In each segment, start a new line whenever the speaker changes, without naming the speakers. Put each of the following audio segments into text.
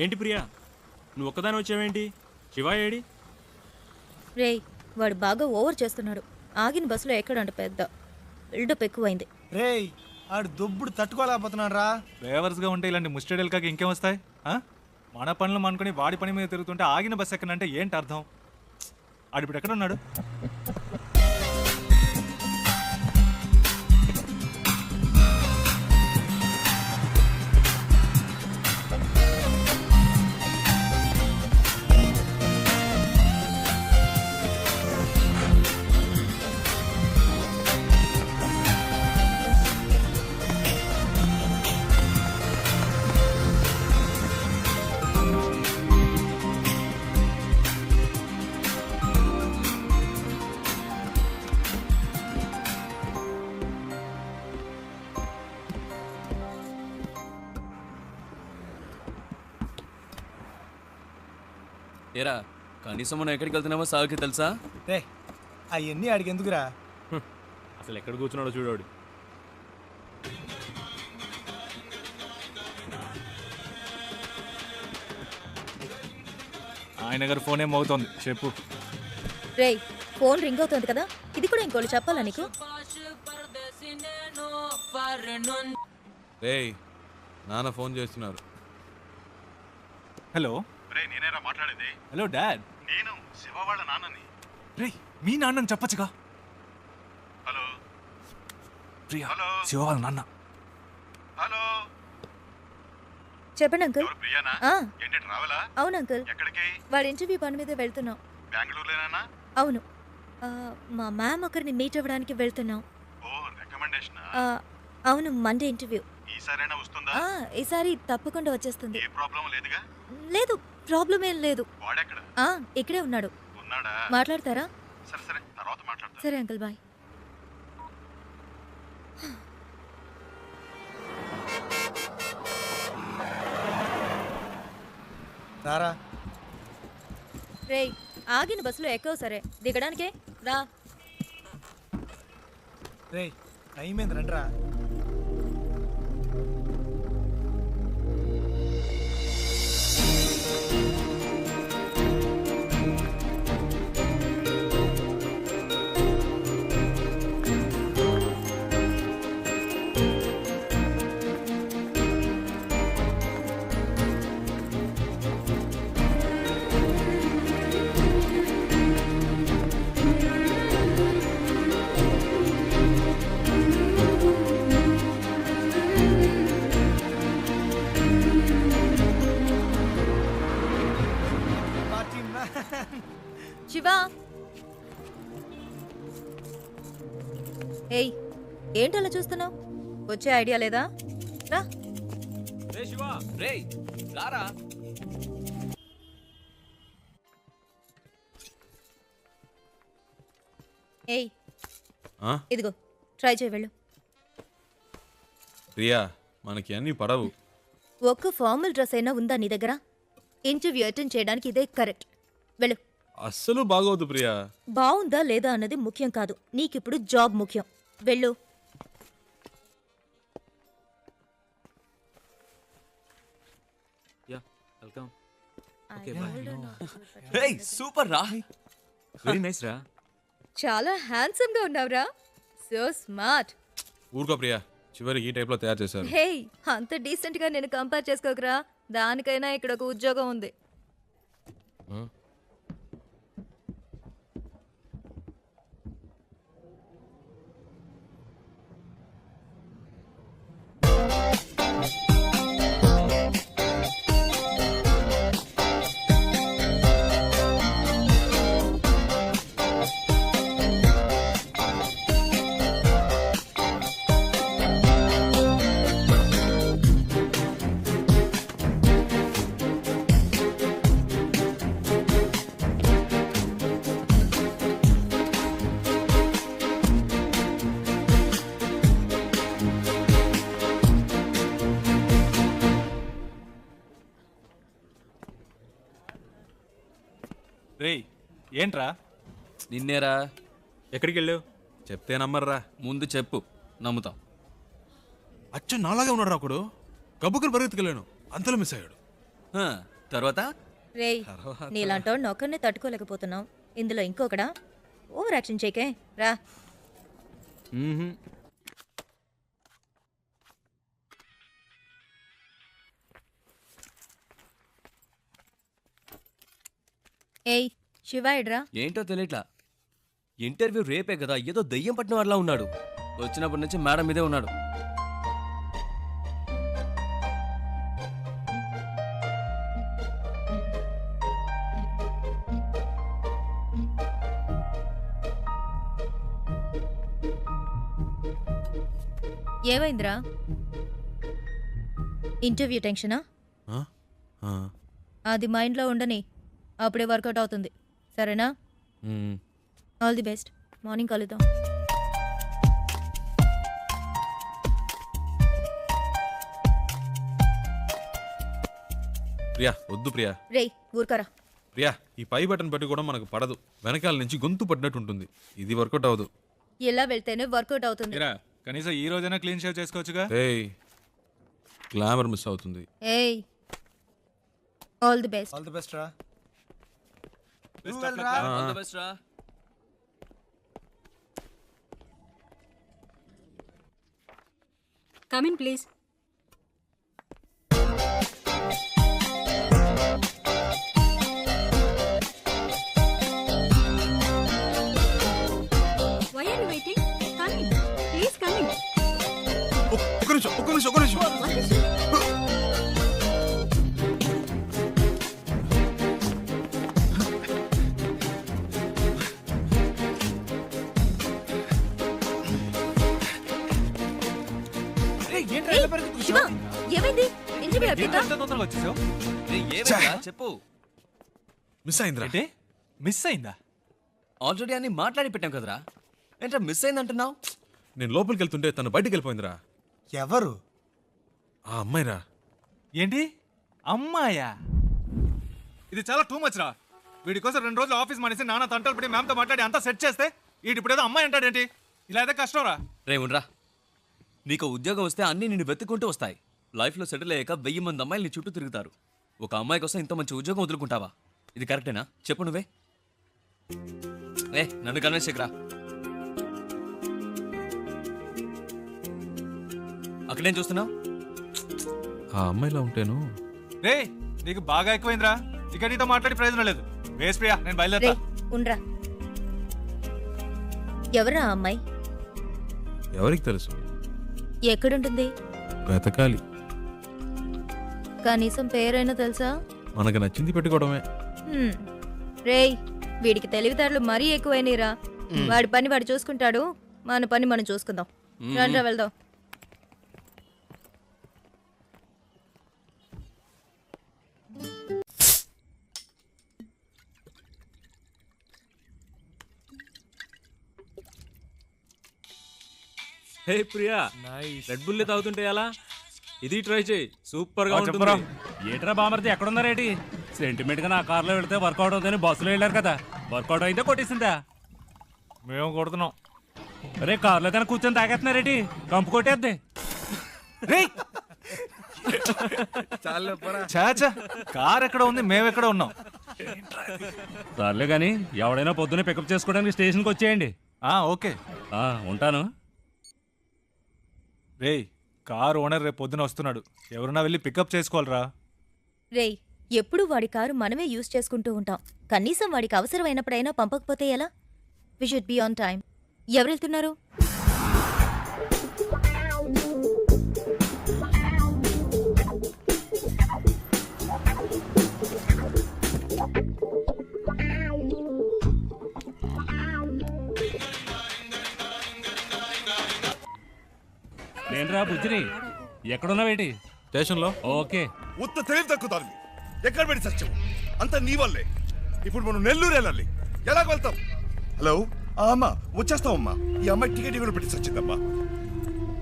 ఏంటి ప్రియా, నువ్వు ఒక్కదాని వచ్చావేంటి? శివ ఏడి?
రేయ్, వాడు బాగా ఓవర్ చేస్తున్నాడు. ఆగిన బస్సులో ఎక్కడంట పెద్ద బిల్డప్ ఎక్కువైంది.
రేయ్, ఆడు దొబ్బుడు తట్టుకోలేకపోతున్నాడు రా.
డ్రైవర్స్గా ఉంటే ఇలాంటి ముస్టడేల్కాకి ఇంకేం వస్తాయి? మన పనులు అనుకుని వాడి పని మీద తిరుగుతుంటే ఆగిన బస్సు ఎక్కనంటే ఏంటి అర్థం? ఆడిప్పుడు ఎక్కడ ఉన్నాడు?
ఏరా, కనీసం మనం ఎక్కడికి వెళ్తున్నామో సాగుకి తెలుసా?
రే, అవన్నీ ఆడికి ఎందుకురా?
అసలు ఎక్కడ కూర్చున్నాడో చూడాడు.
ఆయన గారు ఫోన్ ఏం అవుతోంది, చెప్పు.
రేయ్, ఫోన్ రింగ్ అవుతుంది కదా, ఇది కూడా ఇంకోటి చెప్పాలా నీకు?
రేయ్, నాన్న ఫోన్ చేస్తున్నారు.
హలో.
నేనేరా మాట్లాడేది.
Hello dad.
నేను శివ వాళ్ళ నాన్నని.
రే, మీ నాన్నని చెప్పచ్చుగా.
Hello
Priya,
hello.
శివ వాళ్ళ నాన్న.
హలో,
చెప్పండి అంకుల్.
ఎవరు ప్రియానా?
ఆ,
ఏంటి ట్రావెలా?
అవును అంకుల్.
ఎక్కడికి?
వాడి ఇంటర్వ్యూ పని మీద వెళ్తున్నాం.
బెంగళూరులోనేనా?
అవును. మా మ్యామ్ ఒకరిని మీట్ అవ్వడానికి వెళ్తున్నాం.
ఓ, రికమెండేషన్.
అవును, మండే ఇంటర్వ్యూ.
ఈసారైనా వస్తుందా?
ఈసారి తప్పకుండా వచ్చేస్తుంది.
ఏ ప్రాబ్లం లేదుగా?
లేదు, ప్రాబ్లం ఏం లేదు.
వాడెక్కడ
ఇక్కడే ఉన్నాడు.
ఉన్నాడా?
మాట్లాడతారా?
సరే సరే, తర్వాత మాట్లాడతా.
సరే అంకుల్, బాయ్.
రారా.
రేయ్, ఆగిన బస్సులో ఎక్కవు సరే, దిగడానికే రా.
రేయ్, టైం ఏంది, రండిరా.
శివా, ఏయ్, ఏంటలా చూస్తున్నావు? వచ్చే ఐడియా లేదా? రా.
రే శివ, రేయ్ రారా.
ఏయ్, ఇదిగో ట్రై చేయి, వెళ్ళు.
ప్రియా, మనకి అన్ని పడవు.
ఒక్క ఫార్మల్ డ్రెస్ అయినా ఉందా నీ దగ్గర? ఇంటర్వ్యూ అటెండ్ చేయడానికి ఇదే కరెక్ట్. వెళ్ళు.
అస్సలు బాగోదు ప్రియా.
బాగుందా లేదా అన్నది ముఖ్యం కాదు, నీకిప్పుడు జాబ్ ముఖ్యం. వెళ్ళు.
Yeah, welcome.
రేయ్, సూపర్ రా.
వెరీ నైస్ రా.
చాలా హ్యాండ్సమ్ గా ఉన్నావురా. So smart.
ఊరుకో ప్రియా, చివరికి ఈ టైప్ లో తయారు చేశారు.
హే, అంత డీసెంట్ గా నేను కంపేర్ చేసుకోకరా. దానికైనా ఇక్కడ ఒక ఉద్యోగం ఉంది.
రేయ్, ఏంట్రా?
నిన్నేరా.
ఎక్కడికి వెళ్ళావు?
చెప్తే నమ్మర్రా.
ముందు చెప్పు, నమ్ముతాం.
అచ్చు నాలాగే ఉన్నాడు ఒకడు. గబ్బుకుని పరిగెత్తుకెళ్ళాను, అంతలో మిస్ అయ్యాడు.
తర్వాత
రేయ్ నీలాంటోడిని ఒక్కరినే తట్టుకోలేకపోతున్నావు ఇందులో ఇంకొకడా ఓవర్ యాక్షన్ చేయకే రా. ఏయ్ శివ ఎడ్రా.
ఏంటో తెలియట్లా. ఇంటర్వ్యూ రేపే కదా, ఏదో దయ్యం పట్టిన వాళ్ళ ఉన్నాడు. వచ్చినప్పటి నుంచి మేడం మీదే ఉన్నాడు.
ఏమైందిరా? ఇంటర్వ్యూ టెన్షనా?
ఆ? ఆ.
అది మైండ్లో ఉండని, అప్పుడే వర్కౌట్ అవుతుంది. సరేనా?
మ్మ్.
All the best. మార్నింగ్ కలుద్దాం.
ప్రియా వద్దు ప్రియా.
రేయ్ ఊరుకరా.
ప్రియా ఈ పై బటన్ పెట్టి కూడా మనకు పడదు, వెనకాల నుంచి గొంతు పడినట్టు ఉంటుంది. ఇది వర్కౌట్ అవ్వదు.
ఇలా వెళ్తేనే వర్కౌట్ అవుతుంది.
ఇరా కనీసం ఈ రోజైనా క్లీన్ షేవ్ చేసుకోవచ్చుగా.
ఏయ్ గ్లామర్ మిస్ అవుతుంది.
ఏయ్ all the best.
All the best రా.
All the best రా.
Come in, please. Why are you waiting? Come in. Please come in.
ఒక్క నిమిషం.
What is it?
శివ ఏమైంది? ఇంటర్వ్యూ అయిపోయిందా?
ఎంత తొందరగా వచ్చేసావు?
రేయ్, ఏమైందిరా? చెప్పు.
మిస్ అయిందిరా.
ఏంటి మిస్ అయిందా?
ఆల్రెడీ అన్ని మాట్లాడి పెట్టాం కదరా. ఏంట్రా మిస్ అయిందంటున్నావు?
నేను లోపలికి వెళ్తుంటే తను బయటికి వెళ్ళిపోయిందిరా.
ఎవరు?
ఆ అమ్మాయిరా.
ఏంటి అమ్మాయా? ఇది చాలా టూ మచ్ రా. వీడి కోసం 2 రోజులు ఆఫీస్ మానేసి నాన్న తంటలు పడి మ్యామ్తో మాట్లాడి అంతా సెట్ చేస్తే వీడి ఇప్పుడు ఏదో అమ్మాయి అంటాడేంటి? ఇలా అయితే కష్టం రా.
రే ఉండరా. నీకు ఉద్యోగం వస్తే అన్నీ నిన్ను వెతుక్కుంటూ వస్తాయి. లైఫ్లో సెటిల్ అయ్యాక 1000 మంది అమ్మాయిలు నీ చుట్టూ తిరుగుతారు. ఒక అమ్మాయి కోసం ఇంత మంచి ఉద్యోగం వదులుకుంటావా? ఇది కరెక్టేనా? చెప్పు నువ్వే. నన్ను కన్విన్స్ చేయకురా. అక్కడేం చూస్తున్నావు?
ఆ అమ్మాయిలా ఉంటేను.
రే నీకు బాగా ఎక్కువైందిరా. ఇక నీతో మాట్లాడి ప్రయోజనం లేదు. వేస్ ప్రియా, నేను బయలుదేరా.
రేయ్ ఉండ్రా. ఎవరా ఆ అమ్మాయి?
ఎవరికి తెలుసు?
ఎక్కడుంటుంది?
వెతకాలి.
కనీసం పేరైనా తెలుసా?
మనకు నచ్చింది పెట్టుకోవడమే.
రేయ్ వీడికి తెలివితేటలు మరీ ఎక్కువైనరా. వాడి పని వాడు చూసుకుంటాడు, మన పని మనం చూసుకుందాం. రండ్రా వెళ్దాం.
హే ప్రియా, రెడ్ బుల్ తాగుతుంటే ఎలా? ఇది ట్రై చేయి, సూపర్ గా ఉంటుంది.
ఏట్రా బామర్ది ఎక్కడున్నారేటి? సెంటిమెంట్ గా నా కార్లో వెళ్తే వర్కౌట్ అవుతుందని బస్సులో వెళ్ళారు కదా, వర్కౌట్ అయితే కొట్టేసిందా?
మేము కొడుతున్నాం.
అరే కార్లో కానీ కూర్చొని తాగేస్తున్నారేటి? కంపు కొట్టేద్ది.
చాచా కార్ ఎక్కడ ఉంది, మేమెక్కడ ఉన్నాం?
సర్లే కానీ ఎవడైనా పొద్దున్నే పికప్ చేసుకోవడానికి స్టేషన్కి వచ్చేయండి.
ఓకే
ఉంటాను.
రేయ్ కార్ ఓనర్ రేపు పొద్దున వస్తున్నాడు. ఎవరన్నా వెళ్ళి పికప్ చేసుకోవాలరా.
రేయ్ ఎప్పుడు వాడి కారు మనమే యూజ్ చేసుకుంటూ ఉంటాం. కనీసం వాడికి అవసరమైనప్పుడైనా పంపకపోతే ఎలా? We should be on time. ఎవరు వెళ్తున్నారు?
నేనురా బుజ్జిని. ఎక్కడున్నావేటి?
స్టేషన్లో.
ఓకే.
ఉత్త తెలివి తక్కుతాను. ఎక్కడ పెట్టి సత్యం అంత నీ వల్లే. ఇప్పుడు మనం నెల్లూరు వెళ్ళాలి. ఎలా వెళ్తాం? హలో అమ్మా, వచ్చేస్తామమ్మా. ఈ అమ్మాయి టికెట్ కూడా పెట్టి సచ్చిందమ్మా.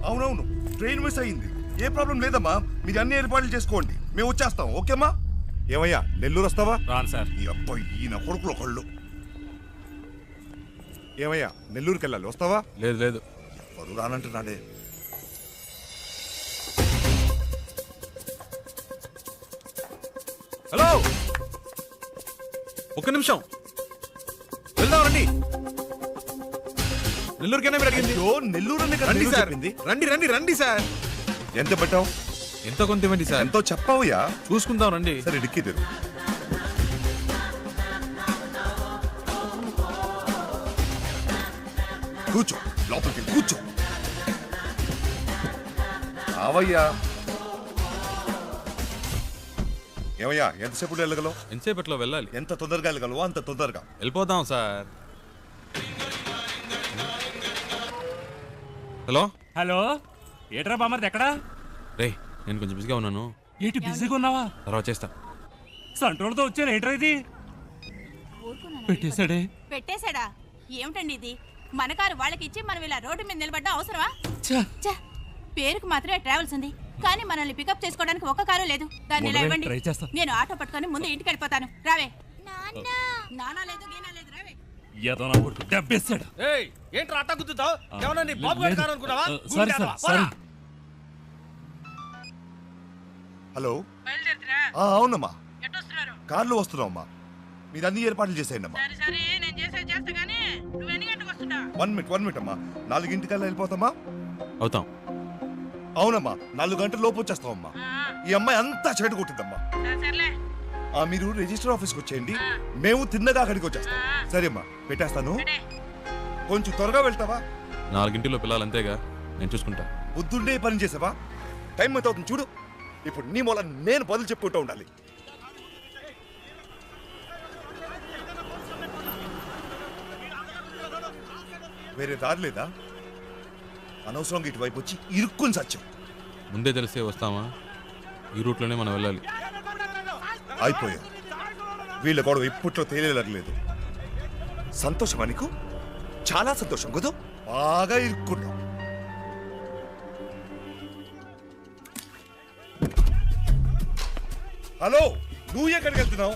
అవునవును, ట్రైన్ మిస్ అయ్యింది. ఏ ప్రాబ్లం లేదమ్మా, మీరు అన్ని ఏర్పాట్లు చేసుకోండి, మేము వచ్చేస్తాం. ఓకేమ్మా? ఏమయ్యా నెల్లూరు వస్తావా?
రాను సార్.
ఈ అబ్బాయి ఈయన కొడుకులు ఒకళ్ళు. ఏమయ్యా నెల్లూరుకి వెళ్ళాలి, వస్తావా?
లేదు
ఎవరు రానంటున్నాడే.
హలో, ఒక్క నిమిషం. వెళ్దాం రండి. నెల్లూరుకైనా మీరు అడిగింది.
అయ్యో, నెల్లూరుని కదా
రండి
నెల్లూరు
సార్,
చెప్పింది.
రండి రండి రండి సార్.
ఎంత పెట్టావు?
ఎంతో కొంత ఇవ్వండి సార్.
ఎంతో చెప్పావుయా?
చూసుకుందాం రండి.
సరే డిక్కీ తెరు. కూర్చో, లోపలికి వెళ్ళి కూర్చో. రావయ్యా. ఏమయ్యా, ఎంతసేపు వెళ్ళగలవు?
ఎంతసేపట్లో వెళ్ళాలి?
ఎంత తొందరగా వెళ్ళగలవో అంత తొందరగా.
వెళ్ళిపోదాం సార్. హలో
హలో, ఏట్రా బామర్ది ఎక్కడా?
రే, నేను కొంచెం బిజీగా ఉన్నాను,
ఏంటి బిజీగా ఉన్నావా?
తర్వాత చేస్తా.
సంట్రోల్తో వచ్చాను, ఏంట్రా ఇది? పెట్టేశాడే.
పెట్టేశాడా? ఏమిటండి ఇది? మన కారు వాళ్ళకి ఇచ్చి మనం ఇలా రోడ్డు మీద నిలబడ్డా అవసరమా? ఛ! పేరుకు మాత్రమే ట్రావెల్స్ ఉంది, కానీ మనల్ని పికప్ చేసుకోవడానికి ఒక్క కారు లేదు. దాన్ని ఇలా ఇవ్వండి,
ట్రై చేస్తా.
నేను ఆటో పట్టుకొని ముందు ఇంటికి వెళ్ళిపోతాను. రావే. నానా లేదు గీనా లేదు, రావే.
ఏదో నా కొడుకు దెబ్బేశాడు.
ఏంట్రా అట్ట గుద్దుతావు? ఏమన్నా నీ బాబు గారి కారు అనుకున్నావా?
Sorry sir, sorry.
హలో, అవునమ్మా, కార్లో వస్తున్నావమ్మా. మీరు అన్ని ఏర్పాట్లు చేసేయండి అమ్మా. 1 మినిట్ అమ్మా. 4 వెళ్ళిపోతామా?
అవుతాం.
అవునమ్మా, 4 గంటల లోపు వచ్చేస్తామమ్మా. ఈ అమ్మాయి అంతా చెడు కొట్టిందమ్మా. మీరు రిజిస్టర్ ఆఫీస్కి వచ్చేయండి, మేము తిన్నగా అక్కడికి వచ్చేస్తాం. సరే అమ్మా, పెట్టేస్తాను. కొంచెం త్వరగా వెళ్తావా?
4 పిల్లలు అంతేగా, నేను చూసుకుంటా.
బుద్ధుండే పని చేసావా? టైం ఎంత అవుతుంది చూడు. ఇప్పుడు నీ మూల నేను బదులు చెప్పుకుంటూ ఉండాలి. వేరే దారి లేదా? అనవసరంగా ఇటువైపు వచ్చి ఇరుక్కుని సత్యం.
ముందే తెలిసే వస్తామా? ఈ రూట్లోనే మనం వెళ్ళాలి.
అయిపోయాం. వీళ్ళ గొడవ ఇప్పట్లో తేలేలేదు. సంతోషమా నీకు? చాలా సంతోషం కుదు. బాగా ఇరుక్కున్నాం. హలో, నువ్వు ఎక్కడికి వెళ్తున్నావు?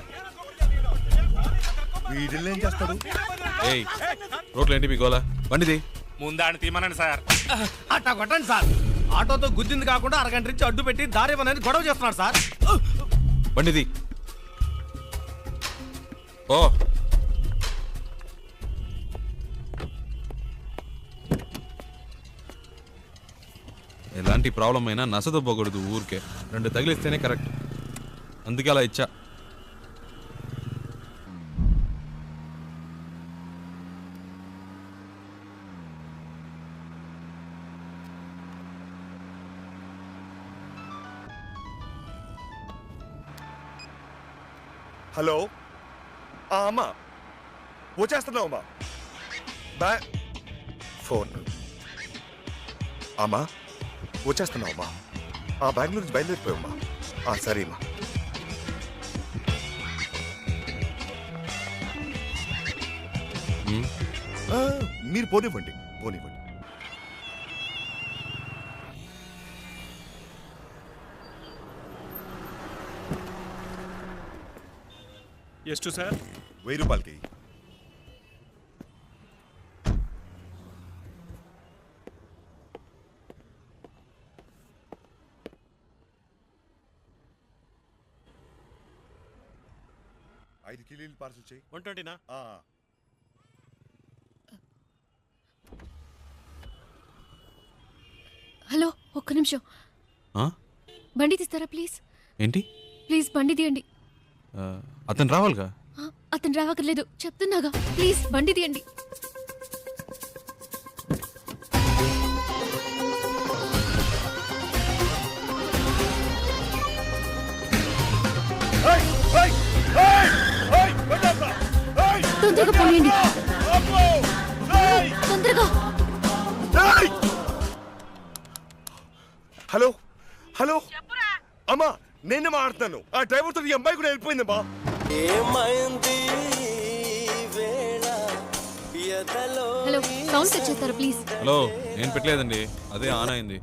వీడిల్ని ఏం చేస్తాడు?
ఏయ్, రోడ్లు ఏంటి మీ గోలా? బండిది.
ముందాన్ని తీమనండి సార్.
అట్టా కొట్టండి సార్. ఆటోతో గుద్దింది కాకుండా అరగంట నుంచి అడ్డు పెట్టి దారి ఇవ్వనని గొడవ చేస్తున్నాడు సార్.
బండిది. ఓ, ఎలాంటి ప్రాబ్లం అయినా నసదొబ్బకూడదు ఊరికే. 2 తగిలిస్తేనే కరెక్ట్. అందుకే అలా ఇచ్చా.
హలో, అమ్మా వచ్చేస్తున్నావు అమ్మా. ఫోన్. అమ్మా వచ్చేస్తున్నావు అమ్మా. బెంగళూరు నుంచి బయలుదేరిపోయామ్మా. సరే అమ్మా. మీరు పోనివ్వండి.
ಎಷ್ಟು సార్?
1000 రూపాయలకి. ఐదు కిలోలు పార్సల్ చేయి.
120నా?
హలో, ఒక్క నిమిషం. బండి తీస్తారా ప్లీజ్?
ఏంటి?
ప్లీజ్ బండి తీయండి.
అతను రావాలిగా.
అతను రావక్కర్లేదు, చెప్తున్నాగా. ప్లీజ్ బండి తీయండి. తొందరగా పోనీయండి, తొందరగా.
హలో హలో అమ్మా, నేనే మాట్లాడుతాను. ఆ డ్రైవర్ తో ఈ అమ్మాయి కూడా వెళ్ళిపోయిందమ్మా.
హలో, సౌండ్ సెట్ చేస్తారా ప్లీజ్?
హలో, నేను పెట్టలేదండి, అదే ఆన్ అయింది.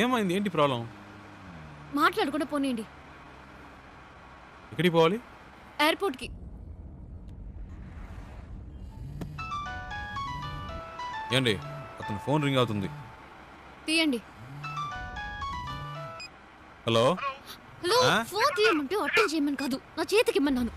ఏమైంది? ఏంటి ప్రాబ్లం?
మాట్లాడకుండా పోనీయండి.
ఎక్కడికి పోవాలి?
ఎయిర్పోర్ట్కి.
ఏండి, అతను ఫోన్ రింగ్ అవుతుంది.
తీయండి.
హలో
హలో ఫోన్ తీయమంటే అటెండ్ చేయమని కాదు, నా చేతికి ఇమ్మన్నాను.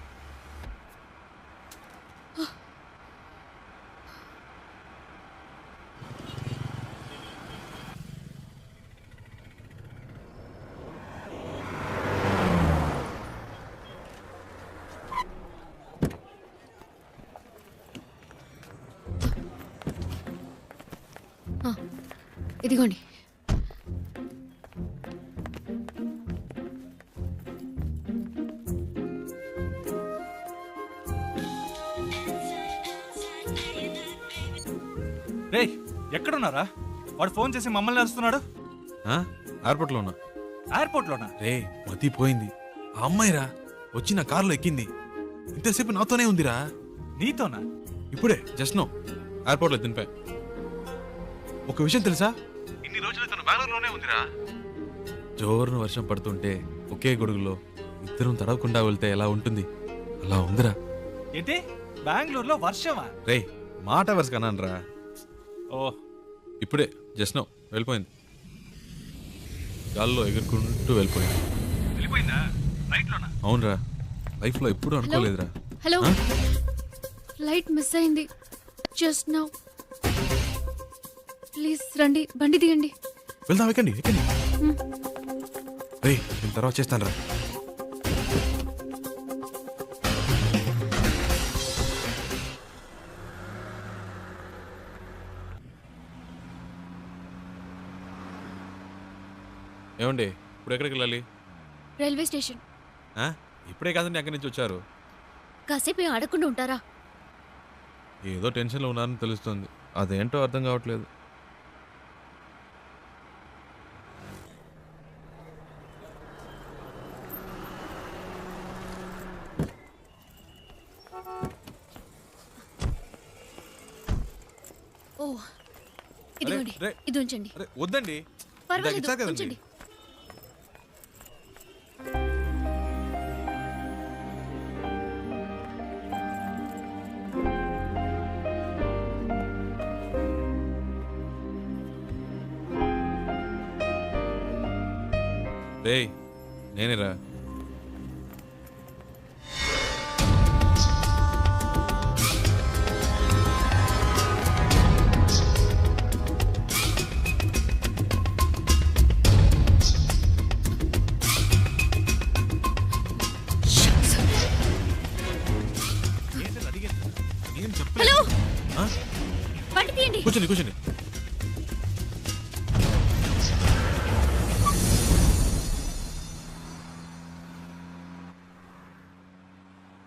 ఇదిగోండి.
రే ఎక్కడున్నారా? వాడు ఫోన్ చేసి మమ్మల్ని అరుస్తున్నాడు.
ఎయిర్పోర్ట్లో ఉన్నా.
ఎయిర్పోర్ట్లోనా?
రే మతిపోయింది. ఆ అమ్మాయిరా వచ్చి నా కారులో ఎక్కింది. ఇంతసేపు నాతోనే ఉందిరా.
నీతోనా?
ఇప్పుడే జస్ట్ నో ఎయిర్పోర్ట్లో దింపా. ఒక విషయం తెలుసా, ఇన్ని రోజులు తను బెంగళూరులోనే ఉందిరా. జోరున వర్షం పడుతుంటే ఒకే గొడుగులో ఇద్దరం తడవకుండా వెళ్తే ఎలా ఉంటుంది, అలా ఉందిరా.
ఏంటి బెంగళూరులో వర్షమా?
రే మాట వరుస కన్నానరా.
ఓ
ఇప్పుడే జస్ట్ నో వెళ్ళిపోయింది. గాల్లో ఎగురుకుంటూ వెళ్ళిపోయింది.
వెళ్ళిపోయిందా? ఫ్లైట్లోనా?
అవునరా, లైఫ్లో ఎప్పుడు అనుకోలేదురా.
హలో, ఫ్లైట్ మిస్ అయింది జస్ట్ నౌ. ప్లీజ్ రండి, బండి దిగండి.
వెళ్దాం, ఎక్కండి ఎక్కండి. రే నేను తర్వాత చేస్తాను రా. ఏమండి ఇప్పుడు ఎక్కడికి వెళ్ళాలి?
Railway station.
ఇప్పుడే కాదండి అక్కడి నుంచి వచ్చారు.
కాసేపు ఆడకుండా ఉంటారా?
ఏదో టెన్షన్లో ఉన్నారని తెలుస్తుంది, అదేంటో అర్థం కావట్లేదు.
ఓ ఇదిగోండి,
రే,
ఇది ఉంచండి.
అరే వద్దండి,
పర్వాలేదు,
ఇచ్చారు కదండి.
ఉంచండి.
రేయ్ నేనేరా.
హలో, బండి తీయండి.
కూర్చోండి కూర్చోండి.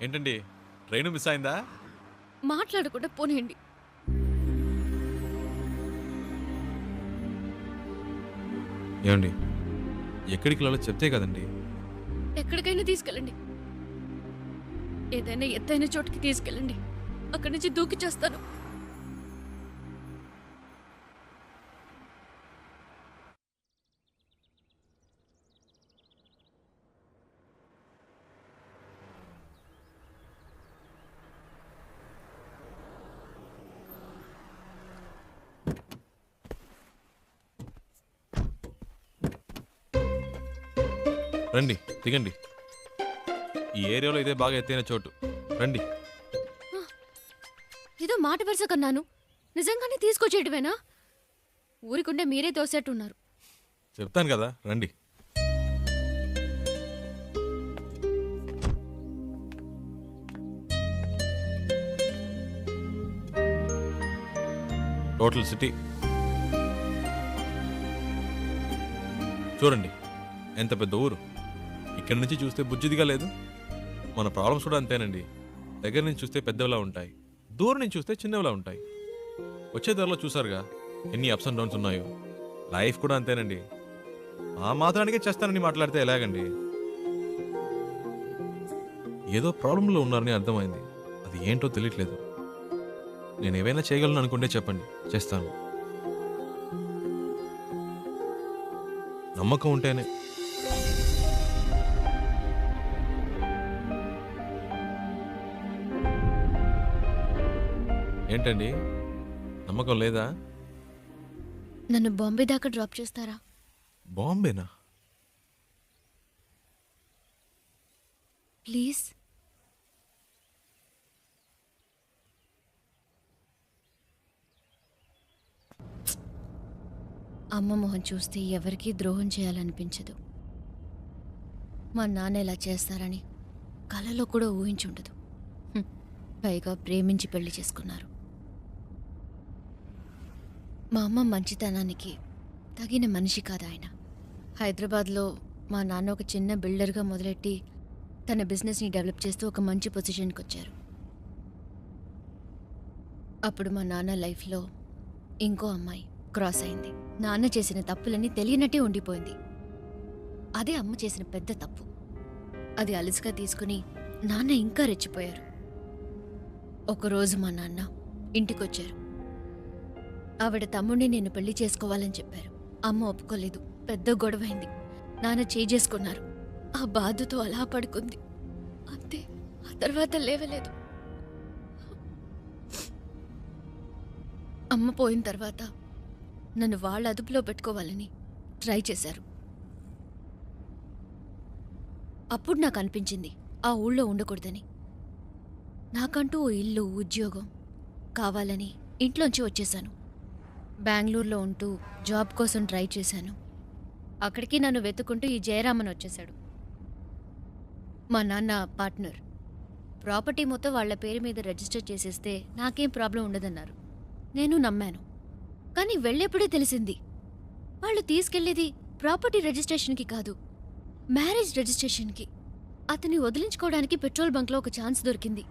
ఏంటండి ట్రైన్ మిస్ అయిందా?
మాట్లాడకుండా పోనీయండి.
ఏమండి ఎక్కడికి వెళ్ళాలో చెప్తే కదండి.
ఎక్కడికైనా తీసుకెళ్ళండి, ఏదైనా ఎత్తైన చోటుకి తీసుకెళ్ళండి. అక్కడి నుంచి దూకి చేస్తాను.
రండి దిగండి. ఈ ఏరియాలో ఇదే బాగా ఎత్తైన చోటు, రండి.
ఏదో మాట వరుస కన్నాను, నిజంగానే తీసుకొచ్చేయటమేనా? ఊరికుండే మీరే తోసేట్టున్నారు.
చెప్తాను కదా రండి. టోటల్ సిటీ చూడండి, ఎంత పెద్ద ఊరు. ఇక్కడి నుంచి చూస్తే బుజ్జిదిగా లేదు. మన ప్రాబ్లమ్స్ కూడా అంతేనండి. దగ్గర నుంచి చూస్తే పెద్దవిలా ఉంటాయి, దూరం నుంచి చూస్తే చిన్నవిలా ఉంటాయి. వచ్చే ధరలో చూసారుగా ఎన్ని అప్స్ అండ్ డౌన్స్ ఉన్నాయో. లైఫ్ కూడా అంతేనండి. ఆ మాత్రానికే చేస్తానని మాట్లాడితే ఎలాగండి? ఏదో ప్రాబ్లంలో ఉన్నారని అర్థమైంది, అది ఏంటో తెలియట్లేదు. నేను ఏవైనా చేయగలను అనుకుంటే చెప్పండి, చేస్తాను. నమ్మకం ఉంటేనే. ఏంటండి నమ్మకం లేదా?
నన్ను బాంబే దాకా డ్రాప్ చేస్తారా?
బాంబేనా?
ప్లీజ్. అమ్మ మొహం చూస్తే ఎవరికీ ద్రోహం చేయాలనిపించదు. మా నాన్న ఇలా చేస్తారని కలలో కూడా ఊహించుండదు. పైగా ప్రేమించి పెళ్లి చేసుకున్నారు. మా అమ్మ మంచితనానికి తగిన మనిషి కాదు ఆయన. హైదరాబాద్లో మా నాన్న ఒక చిన్న బిల్డర్గా మొదలెట్టి తన బిజినెస్ని డెవలప్ చేస్తూ ఒక మంచి పొజిషన్కి వచ్చారు. అప్పుడు మా నాన్న లైఫ్లో ఇంకో అమ్మాయి క్రాస్ అయింది. నాన్న చేసిన తప్పులన్నీ తెలియనట్టే ఉండిపోయింది. అదే అమ్మ చేసిన పెద్ద తప్పు. అది అలుసుగా తీసుకుని నాన్న ఇంకా రెచ్చిపోయారు. ఒకరోజు మా నాన్న ఇంటికొచ్చారు. ఆవిడ తమ్ముడిని నేను పెళ్లి చేసుకోవాలని చెప్పారు. అమ్మ ఒప్పుకోలేదు. పెద్ద గొడవైంది. నాన్న చేసుకున్నారు. ఆ బాధతో అలా పడుకుంది. అంతే. ఆ తర్వాత లేవలేదు. అమ్మ పోయిన తర్వాత నన్ను వాళ్ళ అదుపులో పెట్టుకోవాలని ట్రై చేశారు. అప్పుడు నాకు అనిపించింది ఆ ఊళ్ళో ఉండకూడదని. నాకంటూ ఓ ఇల్లు, ఉద్యోగం కావాలని ఇంట్లోంచి వచ్చేశాను. బెంగళూరులో ఉంటూ జాబ్ కోసం ట్రై చేశాను. అక్కడికి నన్ను వెతుకుంటూ ఈ జయరామన్ వచ్చేశాడు. మా నాన్న పార్ట్నర్. ప్రాపర్టీ మొత్తం వాళ్ల పేరు మీద రిజిస్టర్ చేసేస్తే నాకేం ప్రాబ్లం ఉండదన్నారు. నేను నమ్మాను. కానీ వెళ్ళేప్పుడే తెలిసింది వాళ్ళు తీసుకెళ్లేది ప్రాపర్టీ రిజిస్ట్రేషన్కి కాదు, మ్యారేజ్ రిజిస్ట్రేషన్కి. అతన్ని వదిలించుకోవడానికి పెట్రోల్ బంక్లో ఒక ఛాన్స్ దొరికింది.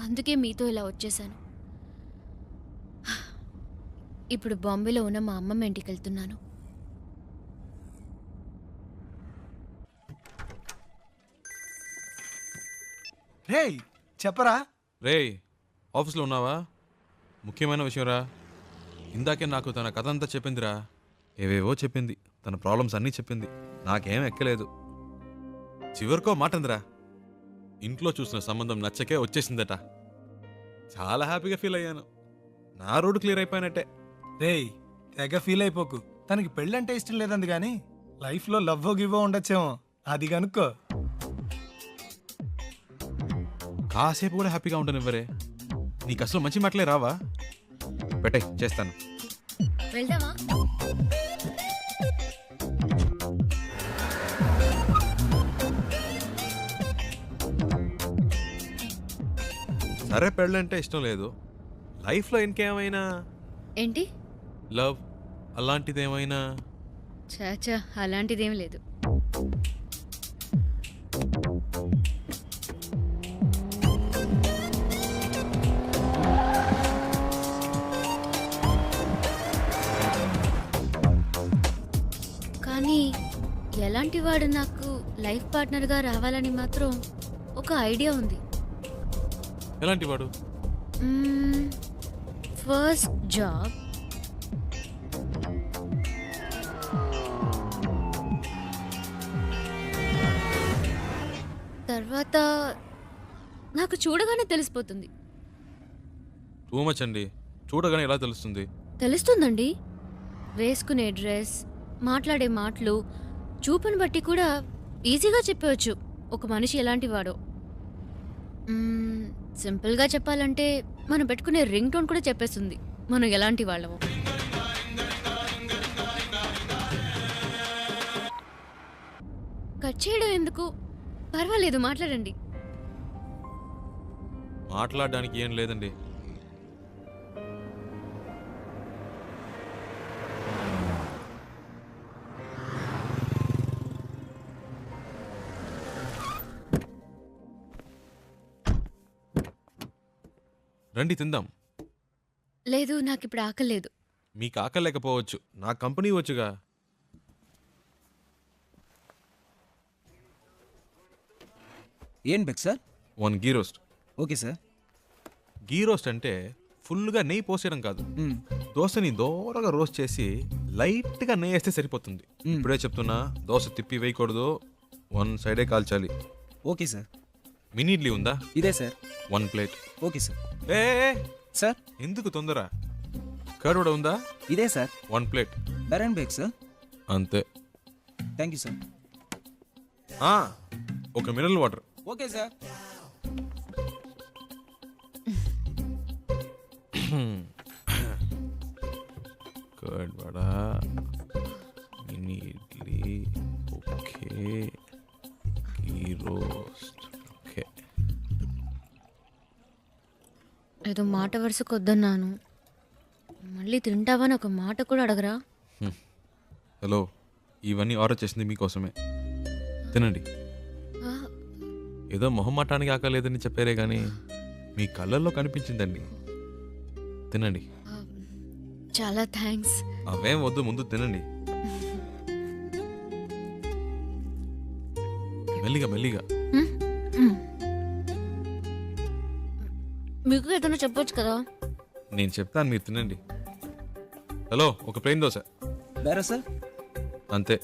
అందుకే మీతో ఇలా వచ్చేశాను. ఇప్పుడు బాంబేలో ఉన్న మా అమ్మమ్మ ఇంటికి వెళ్తున్నాను.
రేయ్ చెప్పరా.
రేయ్ ఆఫీస్లో ఉన్నావా? ముఖ్యమైన విషయం రా. ఇందాకే నాకు తన కథ అంతా చెప్పిందిరా. ఏవేవో చెప్పింది. తన ప్రాబ్లమ్స్ అన్నీ చెప్పింది. నాకేం ఎక్కలేదు. చివరికో మాట అందిరా, ఇంట్లో చూసిన సంబంధం నచ్చకే వచ్చేసిందట. చాలా హ్యాపీగా ఫీల్ అయ్యాను. నా రోడ్డు క్లియర్ అయిపోయినట్టే.
రేయ్ తెగ ఫీల్ అయిపోకు. తనకి పెళ్ళంటే ఇష్టం లేదంది కానీ లైఫ్లో లవ్వో గివ్వో ఉండొచ్చేమో. అది కనుక్కో.
కాసేపు కూడా హ్యాపీగా ఉంటానివ్వరే. నీకు అసలు మంచి మాటలే రావా? పెట్టే చేస్తాను.
వెళ్దామా?
సరే పెళ్ళంటే ఇష్టం లేదు. లైఫ్లో ఇంకేమైనా
ఏంటి?
లవ్ అలాంటిదేమైనా?
చాచా అలాంటిదేం లేదు. కానీ ఎలాంటి వాడు నాకు లైఫ్ పార్ట్నర్గా రావాలని మాత్రం ఒక ఐడియా ఉంది.
ఎలాంటి వాడు?
ఫస్ట్ జాబ్, తర్వాత నాకు చూడగానే తెలిసిపోతుంది.
టూ మచ్ అండి. చూడగానే ఎలా తెలుస్తుంది?
తెలుస్తుందండి. వేసుకునే డ్రెస్, మాట్లాడే మాటలు, చూపుని బట్టి కూడా ఈజీగా చెప్పవచ్చు ఒక మనిషి ఎలాంటి వాడో. సింపుల్గా చెప్పాలంటే మనం పెట్టుకునే రింగ్ టోన్ కూడా చెప్పేస్తుంది మనం ఎలాంటి వాళ్ళమో. కట్ చేయడం ఎందుకు? పర్వాలేదు, మాట్లాడండి.
మాట్లాడడానికి ఏం లేదండి. రండి తిందాం.
లేదు, నాకు ఇప్పుడు ఆకలేదు.
మీకు ఆకలేకపోవచ్చు, నా కంపెనీ వచ్చుగా.
ఏం బెక్ sir?
1 ghee roast.
Okay sir.
Ghee roast అంటే ఫుల్గా నెయ్యి పోసేయడం కాదు. దోశని దోరగా రోస్ట్ చేసి లైట్గా నెయ్యి వేస్తే సరిపోతుంది. ఇప్పుడే చెప్తున్నా, దోశ తిప్పి వేయకూడదు, 1 సైడే కాల్చాలి.
Okay sir.
మినీ ఇడ్లీ ఉందా?
ఇదే సార్.
1 ప్లేట్.
Okay sir.
ఏ
సార్
ఎందుకు తొందర? కర్డ్ కూడా ఉందా?
ఇదే సార్.
1 ప్లేట్.
బెరన్ బేక్ సార్.
అంతే.
Thank you sir.
ఒక mineral water.
Okay sir.
Curd vada, mini idli, okay, ghee roast, okay.
ఏదో మాట వరుసకు వద్దన్నాను, మళ్ళీ తింటావని ఒక మాట కూడా అడగరా?
హలో, ఇవన్నీ ఆర్డర్ చేసింది మీకోసమే, తినండి.
ఆ,
ఏదో మొహమాటానికి ఆకలేదని చెప్పారే కానీ మీ కళ్ళల్లో కనిపించిందండి. తినండి.
చాలా థ్యాంక్స్.
అవేం వద్దు, ముందు తినండి. మెల్లిగా మెల్లిగా.
మీకు ఏదైనా చెప్పొచ్చు కదా.
నేను చెప్తాను, మీరు తినండి. హలో, ఒక ప్లేన్ దోశ.
వేరే సార్?
అంతే.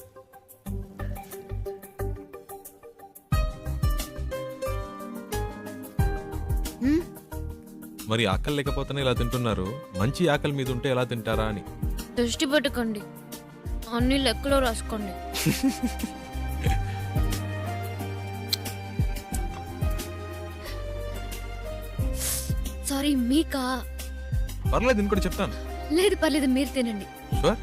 మరి ఆకలి లేకపోతేనే ఇలా తింటున్నారు, మంచి ఆకలి మీద ఉంటే ఎలా తింటారా అని.
దృష్టి పెట్టుకోండి, అన్ని లెక్కలో రాసుకోండి. సారీ, మీకా?
పర్లేదు, ఇంకోటి చెప్తాను.
లేదు పర్లేదు, మీరు తినండి.
Sure.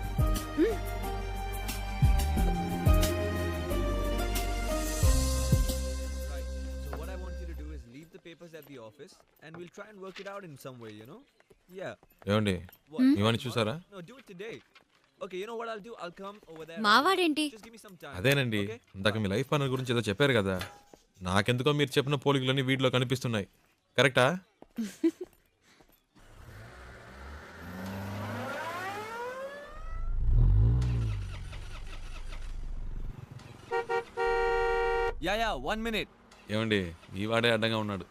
So what I want you to do is leave the papers at the office and we'll try and work it out in some way, you know? Yeah.
ఏమండి, ఇవన్నీ చూసారా?
No, do it today. Okay, you know what I'll do? I'll come over there.
మావాడేంటి?
Just give me some time.
అదేనండి, ఇందాక మీ life partner గురించి ఏదో చెప్పారు కదా, నాకెందుకో మీరు చెప్పిన పోలికలన్నీ వీటిలో కనిపిస్తున్నాయి. కరెక్టా?
Yeah, 1 minute.
ఏమండి, ఈ వాడే అడ్డంగా ఉన్నాడు.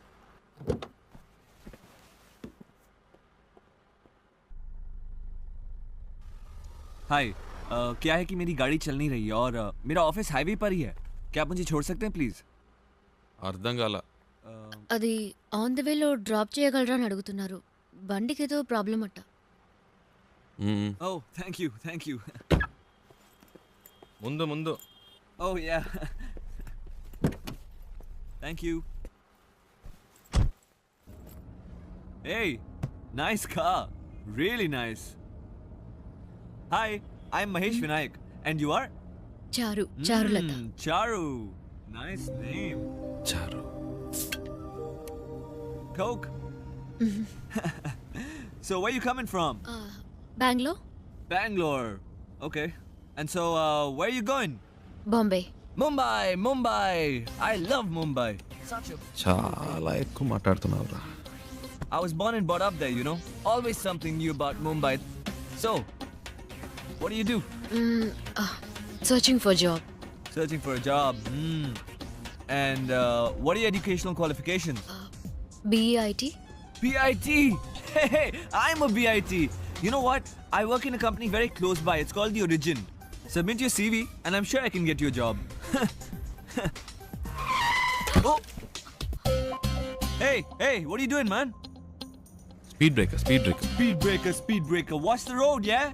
हाय, क्या है कि मेरी गाड़ी चल नहीं रही है और मेरा ऑफिस हाईवे पर ही है. क्या आप मुझे छोड़ सकते हैं प्लीज?
అర్థం కాల.
అది ఆన్ ద వేలో డ్రాప్ చేయగలరా అని అడుగుతున్నారు. బండికి ఏదో ప్రాబ్లం అట్ట.
Oh, thank you.
ముందు ముందు.
Oh yeah. Thank you. Hey, nice car. Really nice. Hi, I'm Mahesh Vinayak. And you are?
Charulata.
Charu. Nice name.
చారు.
Coke. So where you coming from?
Bengaluru.
Bangalore. Okay. And so where are you going?
Bombay.
Mumbai. I love Mumbai.
చాలా ఎక్కువ మాట్లాడుతున్నావురా.
I was born and brought up there, you know. Always something new about Mumbai. So, what do you do?
Searching for job.
Searching for a job. And what are your educational qualifications?
BEIT.
BIT. Hey, I'm a BIT. You know what? I work in a company very close by. It's called The Origin. Submit your CV and I'm sure I can get you a job. Oh. Hey, what are you doing, man?
Speed breaker.
Speed breaker. Watch the road, yeah?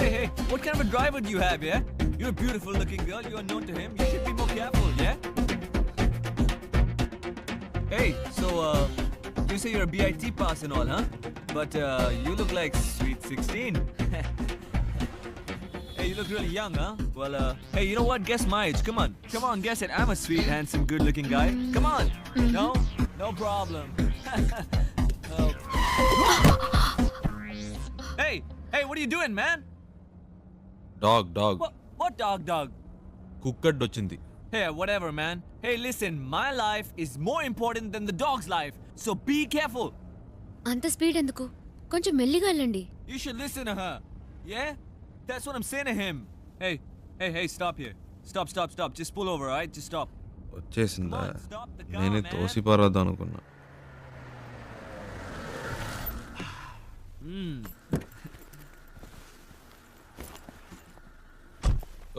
Hey, what kind of a driver do you have, yeah? You're a beautiful looking girl. You're known to him. You should be more careful, yeah? Hey, so, you say you're a BIT pass and all, huh? But, you look like sweet 16. Hey, you look really young, huh? Well, hey, you know what? Guess my age. Come on, guess it. I'm a sweet, handsome, good-looking guy. Come on. No problem. Oh. Hey, what are you doing, man?
Dog.
What dog?
Cooked వచ్చింది.
Hey, whatever, man. Hey, listen, my life is more important than the dog's life, so be careful.
అంత speed ఎందుకు? కొంచెం మెల్లిగా వెళ్ళండి.
You should listen to her. Yeah? That's what I'm saying to him. Hey, stop here. Stop. Just pull over, alright? Just stop.
వచ్చేసిందా?
Come on, stop the car,
నేనే
man.
తోసి పారద్దాం అనుకున్నా.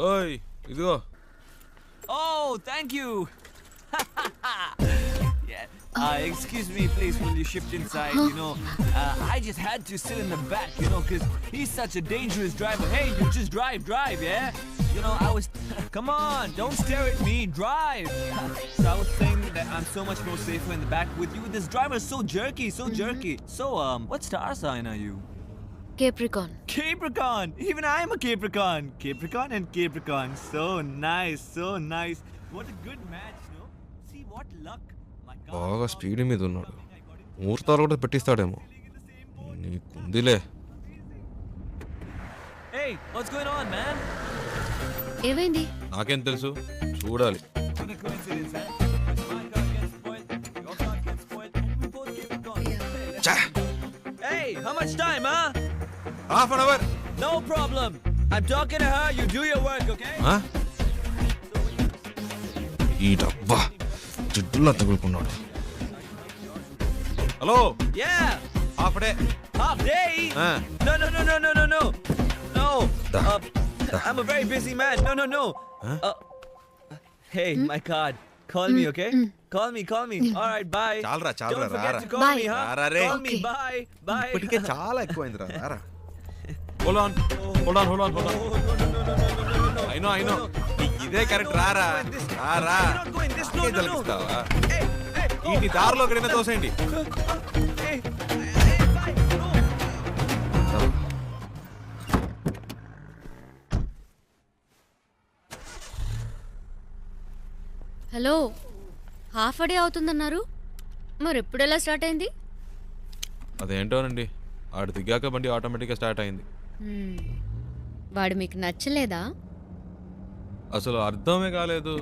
ఓయ్, ఇదిగో.
Oh, thank you. Yeah. Excuse me, please, will you shift inside? You know, I just had to sit in the back, you know, because he's such a dangerous driver. Hey, you just drive, yeah? You know, I was. Come on, don't stare at me. Drive. So I was saying that I'm so much more safer in the back with you. This driver is so jerky, so jerky. So, what star sign are you?
Capricorn.
Capricorn. Even I am a Capricorn. Capricorn and Capricorn. So nice, so nice. What a good match, no? See what luck. My God.
బాగా speed మీద ఉన్నాడు. ముహూర్తాలు కూడా పెట్టిస్తాడేమో. నీకుందిలే.
Hey, what's going on, man?
ఏమైంది?
నాకేం తెలుసు, చూడాలి.
What a coincidence, huh? My car gets spoiled, your car gets spoiled, and we both Capricorn. Hey, how much time, huh?
Half an hour.
No problem. I'm talking to her. You do your work, okay?
ఈ డబ్బా జిడ్డులా తగులుకున్నాడు. Hello.
Yeah.
Half day.
Half day? No. No. I'm a very busy man. No. Hey, my card. Call me, okay? Call me. All right, bye.
చాలరా
Don't forget to call
Bye.
me, huh?
రారా రే.
Call me, bye.
ఇప్పటికే చాలా ఎక్కువైందిరా. రారా. Hold on. I know. ఇదే correct. రారా.
You're not going this. No. Hey,
ఈ దారిలో ఎక్కడైనా తోసేయండి.
Hey, bye. No.
Hello, half day అవుతుందన్నారు, మరి ఎప్పుడెలా స్టార్ట్ అయింది?
అదేంటోనండి, ఆడు దిగాక బండి ఆటోమేటిక్గా స్టార్ట్ అయింది.
వాడు మీకు నచ్చలేదా?
అసలు అర్థమే కాలేదు.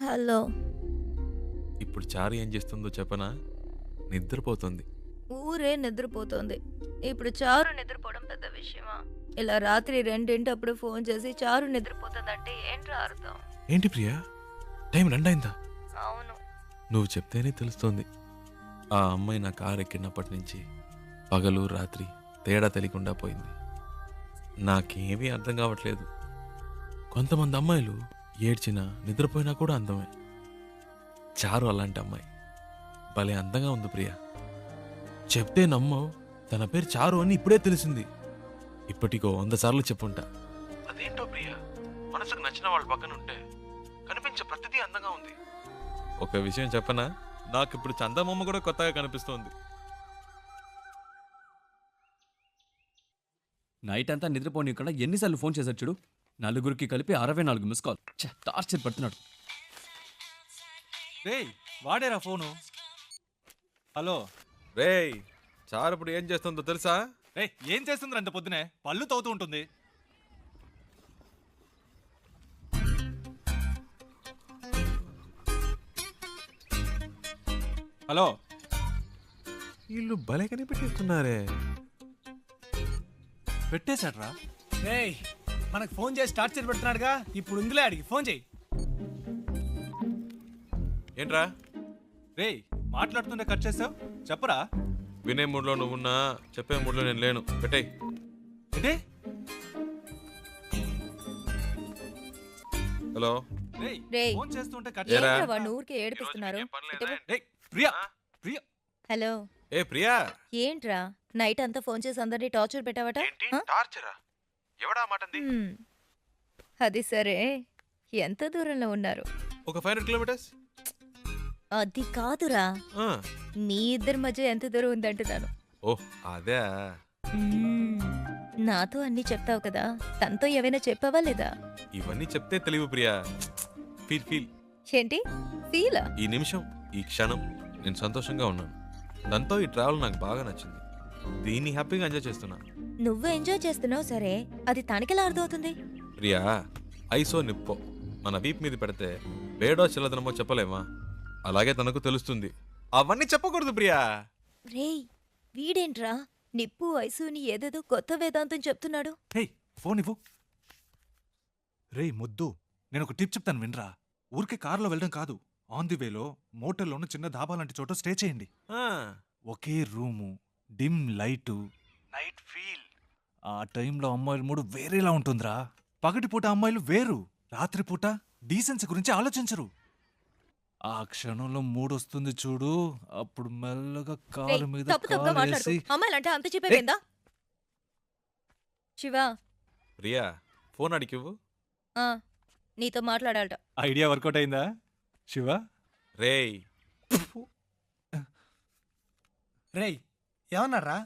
హలో.
ఇప్పుడు చారు ఏం చేస్తుందో చెప్పనా? నిద్రపోతుంది.
ఊరే నిద్రపోతుంది. ఇప్పుడు చారు నిద్రపోవడం పెద్ద విషయమా? ఇలా రాత్రి 2 ఫోన్ చేసి చారు నిద్రపోతుందంటే ఏంట్రా అర్థం?
ఏంటి ప్రియా, టైం 2 అయిందా?
అవును.
నువ్వు చెప్తేనే తెలుస్తోంది. ఆ అమ్మాయి నా కారు ఎక్కినప్పటి నుంచి పగలు రాత్రి తేడా తెలియకుండా పోయింది. నాకేమీ అర్థం కావట్లేదు. కొంతమంది అమ్మాయిలు ఏడ్చినా నిద్రపోయినా కూడా అందమే. చారు అలాంటి అమ్మాయి. భలే అందంగా ఉంది ప్రియా. చెప్తే నమ్మవు, తన పేరు చారు అని ఇప్పుడే తెలిసింది. ఇప్పటికో 100 సార్లు చెప్పుంటా. అదేంటో ప్రియా, మనసుకు నచ్చిన వాళ్ళ పక్కన ఉంటే కనిపించే ప్రతిదీ అందంగా ఉంది. ఒక విషయం చెప్పనా, నాకు ఇప్పుడు చందమామ కూడా కొత్తగా కనిపిస్తోంది.
నైట్ అంతా నిద్రపోనీయకుండా ఎన్నిసార్లు ఫోన్ చేశాడు చూడు. 4 కలిపి 64 మిస్ కాల్. టార్చర్ పడుతున్నాడు.
రేయ్, వాడేరా ఫోను. హలో
రేయ్, చారు ఇప్పుడు ఏం చేస్తుందో తెలుసా?
రేయ్, ఏం చేస్తుందిరా అంత పొద్దునే? పళ్ళు తవ్వుతూ ఉంటుంది. హలో,
వీళ్ళు భలే కనిపెట్టిస్తున్నారే.
పెట్టేశాడ్రా.
రేయ్, మనకు ఫోన్ చేసి టార్చర్ పెడుతున్నాడుగా, ఇప్పుడు ఉందిలే అడిగి ఫోన్ చేయి.
ఏంట్రా?
రేయ్, మాట్లాడుతుంటే కట్ చేసావు, చెప్పరా.
వినే మూడ్లో నువ్వున్నా, చెప్పే మూడ్లో నేను లేను. పెట్టేయ్.
ఏంటి?
హలో.
రేయ్,
ఫోన్ చేస్తుంటే కట్
ఏరా?
ఏంట్రా వాడిని ఊరికే ఏడిపిస్తున్నారు?
రేయ్, ప్రియా ప్రియా.
హలో.
ఏ ప్రియా,
ఏంట్రా నైట్ అంతా ఫోన్ చేసి అందరినీ టార్చర్ పెట్టావట?
టార్చరా? ఎవడా మాటంది?
అది సరే, ఎంత దూరంలో ఉన్నారు?
ఒక 500 కిలోమీటర్స్.
అది కాదురా, మీ ఇద్దరి మధ్య ఎంత దూరం ఉందంటున్నాను.
ఓ అదే.
నాతో అన్నీ చెప్తావు కదా, తనతో ఏవైనా చెప్పావా లేదా?
ఇవన్నీ చెప్తే తెలివి ప్రియా. Feel feel.
ఏంటి ఫీలా?
ఈ నిమిషం, ఈ క్షణం నేను సంతోషంగా ఉన్నాను. దాంతో ఈ ట్రావెల్ నాకు బాగా నచ్చింది. దీన్ని హ్యాపీగా ఎంజాయ్ చేస్తున్నా.
నువ్వు ఎంజాయ్ చేస్తున్నావు సరే, అది తనకెలా అర్థమవుతుంది?
ప్రియా, ఐసో నిప్పో మన వీప్ మీద పెడితే వేడో చిల్లదనమో చెప్పలేమా? అలాగే తనకు తెలుస్తుంది. అవన్నీ చెప్పకూడదు ప్రియా.
రేయ్, వీడేంట్రా నిప్పు ఐసుని ఏదేదో కొత్త వేదాంతం చెప్తున్నాడు.
హే ఫోన్ ఇవ్వు. రే ముద్దు, నేను ఒక టిప్ చెప్తాను వినరా. ఊరికే కారులో వెళ్ళడం కాదు, ఆన్ ది వేలో మోటల్లోనూ చిన్న ధాబా లాంటి చోట స్టే చేయండి. ఒకే room, dim light, night feel. ఆ టైంలో అమ్మాయిల మూడు వేరేలా ఉంటుందిరా. పగటిపూట అమ్మాయిలు వేరు, రాత్రిపూట డీసెన్సీ గురించి ఆలోచించరు. ఆ క్షణంలో మూడొస్తుంది చూడు, అప్పుడు మెల్లగా కాలు మీద కాలు వేసి
అమ్మాయిలంటే అంత చెప్పేవేందా? శివ,
ప్రియా ఫోన్ అడిగివ్వు.
నీతో మాట్లాడాలట.
ఐడియా వర్కౌట్ అయిందా శివ?
రేయ్
రేయ్ ఏమన్నారా?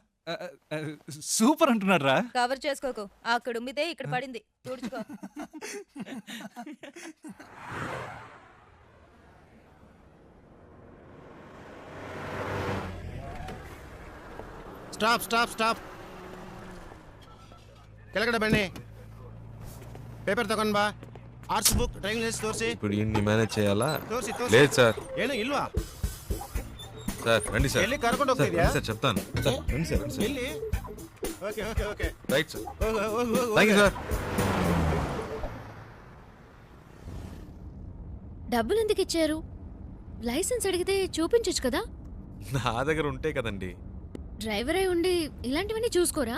సూపర్ అంటున్నాడు రా.
కవర్ చేసుకోకు, అక్కడ ఉమ్మితే ఇక్కడ పడింది, తుడుచుకో.
Stop stop stop. ಕೆಳಗಡೆ ಬನ್ನಿ. ಪೇಪರ್ ತಗೊಂಡ್ ಬಾ. ಆರ್ಟ್ಸ್ ಬುಕ್, ಡ್ರೈವಿಂಗ್ ಲೈಸೆನ್ಸ್ ತೋರಿಸಿ.
ఇప్పుడు ఇన్ని మేనేజ్ చేయాలా?
ತೋರಿಸಿ
లేదు సార్.
ಏನು ಇಲ್ವಾ?
సార్ రండి సార్.
ಎಲ್ಲಿ ಕರ್ಕೊಂಡು
సార్,
ಹೋಗ್ತಿದ್ಯಾ?
రండి సార్ చెప్తాను. సార్, రండి సార్, రండి సార్.
ಎಲ್ಲಿ? Okay okay okay.
Right sir.
ಹೋಗು ಹೋಗು ಹೋಗು.
Thank you sir.
డబ్బులు ఎందుకు ఇచ్చారు? లైసెన్స్ అడిగితే చూపించొచ్చు కదా.
నా దగ్గర ఉంటే కదండి.
డ్రైవర్ అయి ఉండి ఇలాంటివన్నీ చూసుకోరా?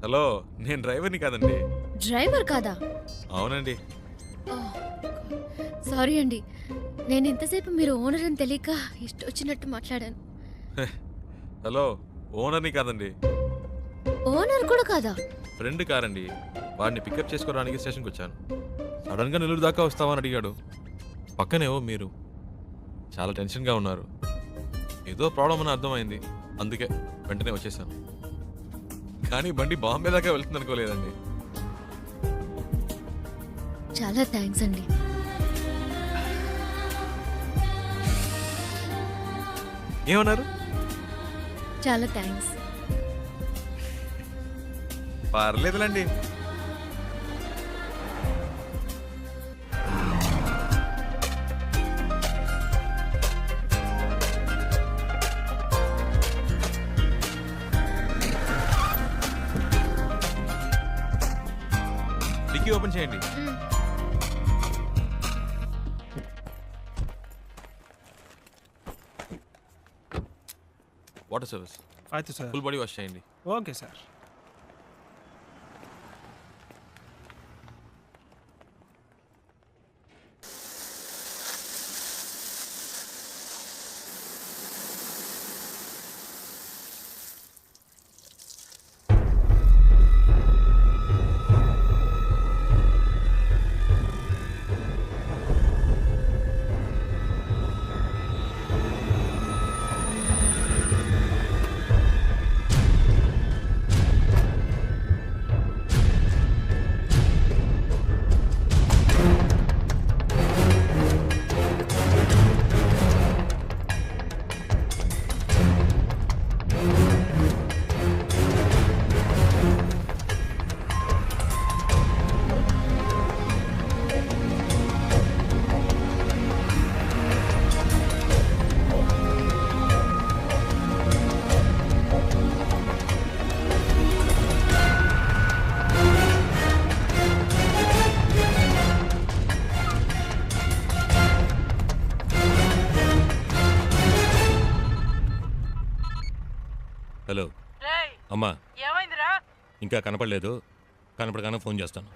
హలో, నేను డ్రైవర్ని కాదండి.
డ్రైవర్ కాదా?
అవునండి.
సారీ అండి, నేను ఇంతసేపు మీరు ఓనర్ అని తెలియక ఇష్టం వచ్చినట్టు మాట్లాడాను.
హలో, ఓనర్ని కాదండి.
ఓనర్ కూడా కాదా?
ఫ్రెండ్ కారండి. వాడిని పికప్ చేసుకోవడానికి స్టేషన్కి వచ్చాను. సడన్గా నెల్లూరు దాకా వస్తావని అడిగాడు. పక్కనేవో మీరు చాలా టెన్షన్గా ఉన్నారు. ఏదో ప్రాబ్లం అని అర్థమైంది, అందుకే వెంటనే వచ్చేసాను. కానీ బండి బాంబే దాకా వెళ్తుంది అనుకోలేదండి.
చాలా థ్యాంక్స్ అండి.
ఏమన్నారు?
చాలా థ్యాంక్స్.
పర్లేదులండి. డిక్కీ ఓపెన్ చేయండి. Water service.
అయితే సార్
ఫుల్ బాడీ వాష్ చేయండి.
Okay sir.
హలో అమ్మా, ఇంకా కనపడలేదు. కనపడగానే ఫోన్ చేస్తాను.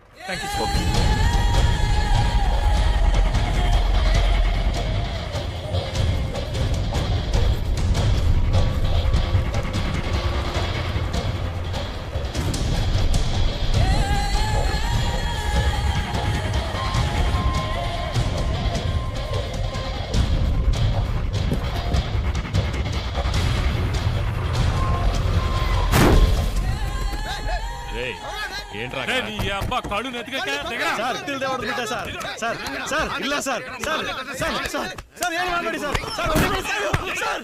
ఏంట్రా
రే, నీ అబ్బా కళ్ళు నెత్తికెక్కా? దిగరా.
సార్ ఇల్లు దేవడు బిడ్డ సార్ సార్ సార్ ಇಲ್ಲ sir sir sir sir sir ಏನು ಮಾಡಬೇಡಿ సార్ సార్ ಹೊಡಿಬೇಡಿ సార్ సార్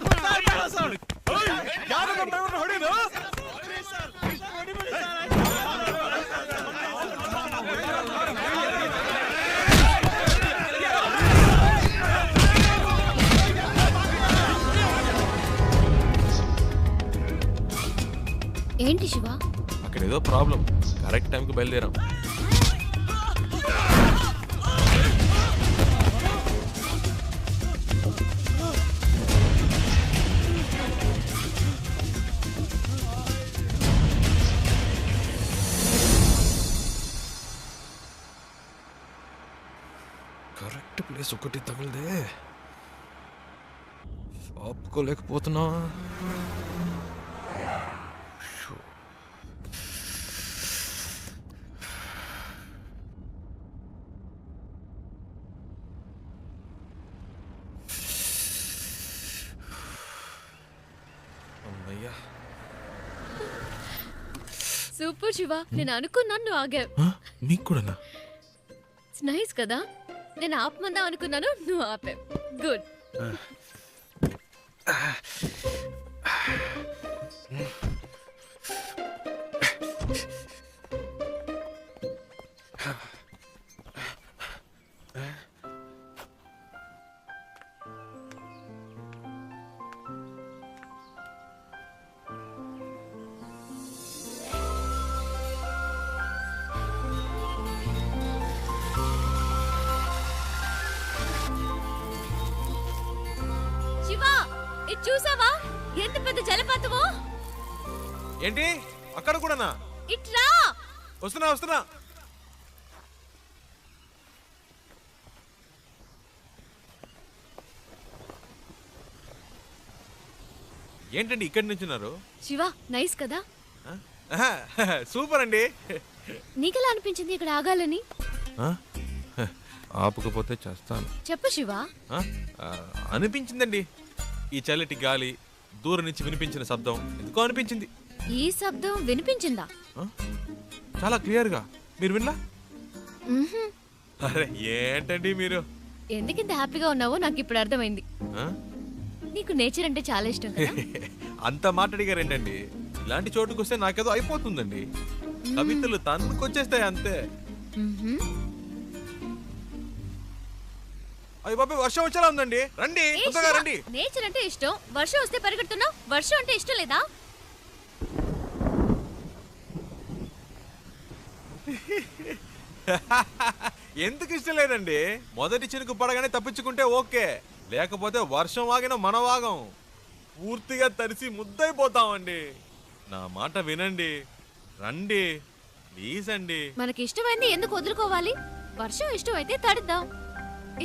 ಬೇಡ సార్ ಯಾರು ನಮ್ಮ ಡ್ರೈವರ್ ಹೊಡಿದು ಹೊಡಿಬೇಡಿ ಸಾರ್
ఏంటి శివ?
అక్కడ ఏదో ప్రాబ్లం. కరెక్ట్ టైంకి బయలుదేరాం. కరెక్ట్ ప్లేస్ ఒకటి తగిలిదే, ఆపుకోలేకపోతున్నా. అమ్మయ్యా,
సూపర్ శివ, నేను అనుకున్నాను నువ్వు ఆగావు.
నీకు కూడానా?
నైస్ కదా, నేను ఆపమందా అనుకున్నాను, నువ్వు ఆపావు. గుడ్. చూసావా ఎంత పెద్ద జలపాతమో?
ఏంటి అక్కడ కూడానా?
ఇట్లా
వస్తున్నా వస్తున్నా. ఏంటండి ఇక్కడి నుంచున్నారు?
శివ నైస్ కదా?
సూపర్ అండి.
నీకెలా అనిపించింది ఇక్కడ ఆగాలని?
ఆపకపోతే చేస్తాను.
చెప్పు శివ.
అనిపించిందండి, ఈ చల్లటి గాలి, దూరం నుంచి వినిపించిన శబ్దం ఎందుకో అనిపించింది.
ఈ శబ్దం వినిపించిందా?
చాలా క్లియర్ గా. మీరు వినలా? అరే ఏంటండి మీరు,
ఎందుకింత హ్యాపీగా ఉన్నావో నాకు ఇప్పుడు అర్థమైంది. నీకు నేచర్ అంటే చాలా ఇష్టం కదా?
అంత మాట్లాడిగారేంటండి, ఇలాంటి చోటుకు వస్తే నాకేదో అయిపోతుందండి. కవితలు తన్నుకొచ్చేస్తాయి అంతే. అయ్య బాబాయ్, వర్షం వచ్చేలా ఉందండి, రండి తొందరగా రండి.
నేచర్ అంటే ఇష్టం, వర్షం వస్తే పరిగెడుతున్నావు. వర్షం అంటే ఇష్టం లేదా?
ఎందుకు ఇష్టం లేదండి? మొదటి చినుకు పడగానే తప్పించుకుంటే ఓకే, లేకపోతే వర్షం వాగిన మన వాగం పూర్తిగా తడిసి ముద్దైపోతామండి. నా మాట వినండి, రండి ప్లీజ్ అండి.
మనకి ఇష్టమైంది ఎందుకు వదులుకోవాలి? వర్షం ఇష్టం అయితే తడుద్దాం.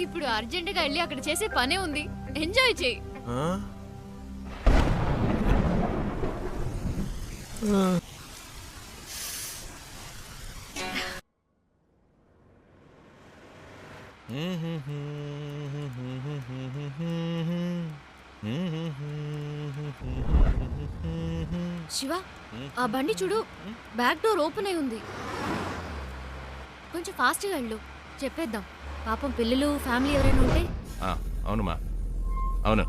ఇప్పుడు అర్జెంటుగా వెళ్ళి అక్కడ చేసే పనే ఉంది, ఎంజాయ్ చేయి. శివ, ఆ బండి చూడు, బ్యాక్ డోర్ ఓపెన్ అయి ఉంది. కొంచెం ఫాస్ట్గా వెళ్ళు, చెప్పేద్దాం. పాపం పిల్లలు ఫ్యామిలీ ఎవరైనా ఉంటే.
అవునమ్మా, అవును.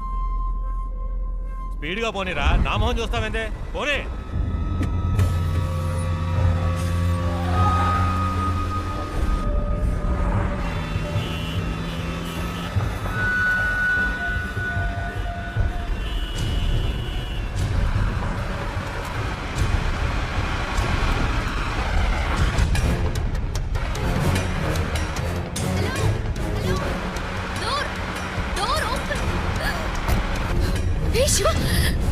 స్పీడ్గా పోనీరా, నా మొహం చూస్తావేందే, పోనీ.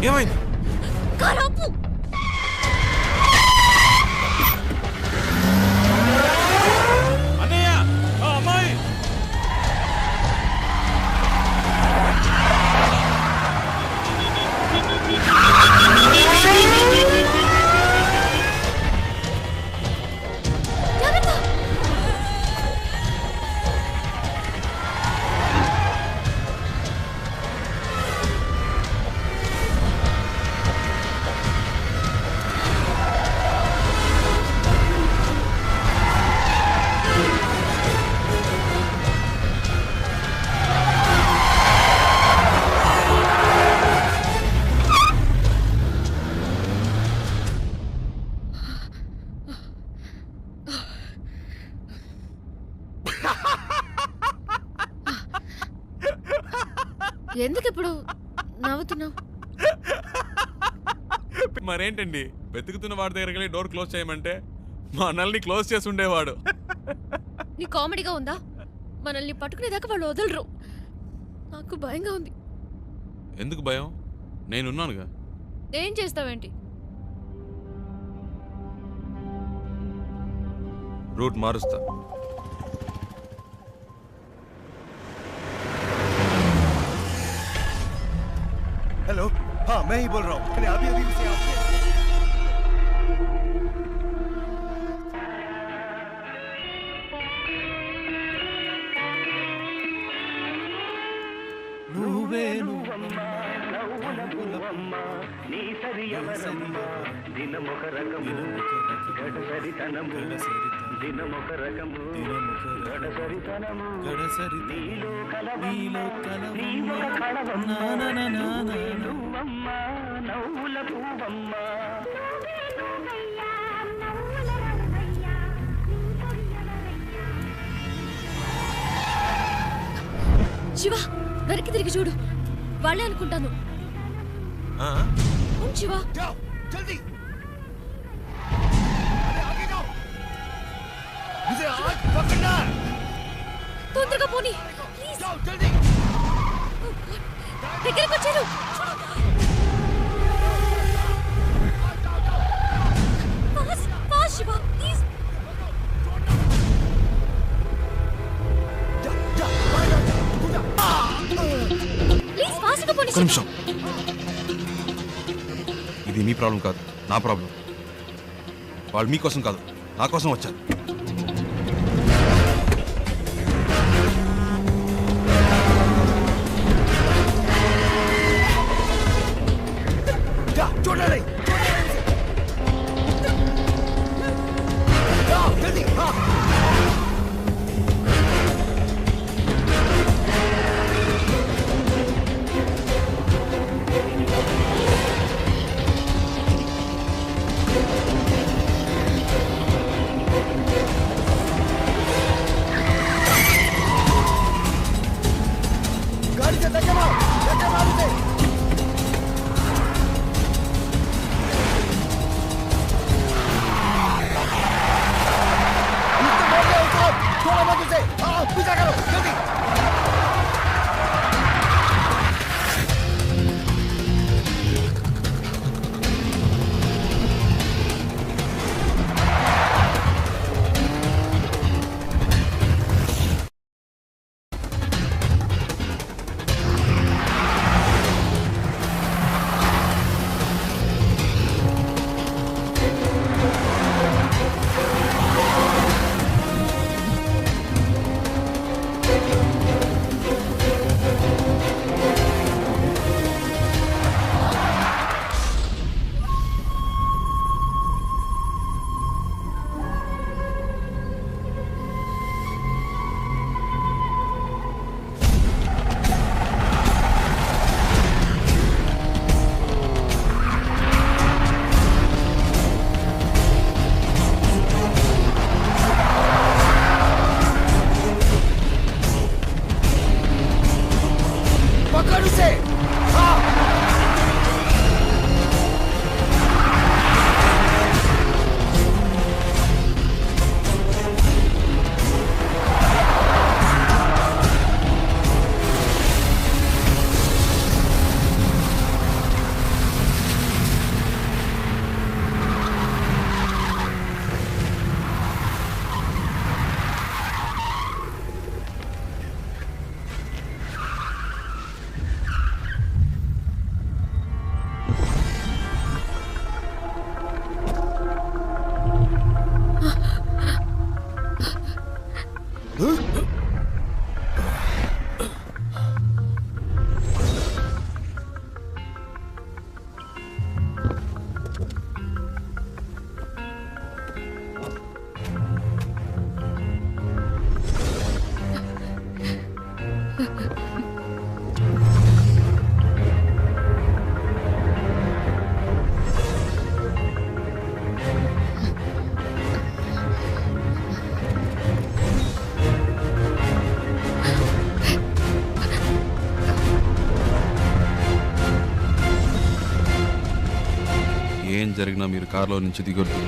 ఏమైంది?
కారాపు.
అన్నయ్య, అమ్మాయి.
ఎందుకు ఇప్పుడు నవ్వుతున్నావు?
మరేంటండి, వెతుకుతున్న వాడి దగ్గరికి వెళ్ళి డోర్ క్లోజ్ చేయమంటే మా అన్నల్ని క్లోజ్ చేసి ఉండేవాడు.
నీ కామెడీగా ఉందా? మనల్ని పట్టుకునేదాకా వాళ్ళు వదలరు. నాకు భయంగా ఉంది.
ఎందుకు భయం? నేనున్నానుగా.
ఏం చేస్తావేంటి?
రూట్ మారుస్తా.
हेलो, हाँ मैं ही बोल रहा हूँ. मैंने अभी अभी उसे आपसे
శివ, వెనక్కి తిరిగి చూడు. వాళ్ళే అనుకుంటాను. శివ,
जल्दी मुझे आज पकड़ना है.
తొందరగా పోనీ.
जल्दी
దగ్గరికి వచ్చారు. శివ ప్లీజ్. ప్లీజ్ ఫాస్ట్గా పోనీ.
ఒక్క నిమిషం. ఇది మీ ప్రాబ్లం కాదు, నా ప్రాబ్లం. వాళ్ళు మీకోసం కాదు, నా కోసం వచ్చారు. జరిగినా మీరు కారులో నుంచి దిగొద్దు.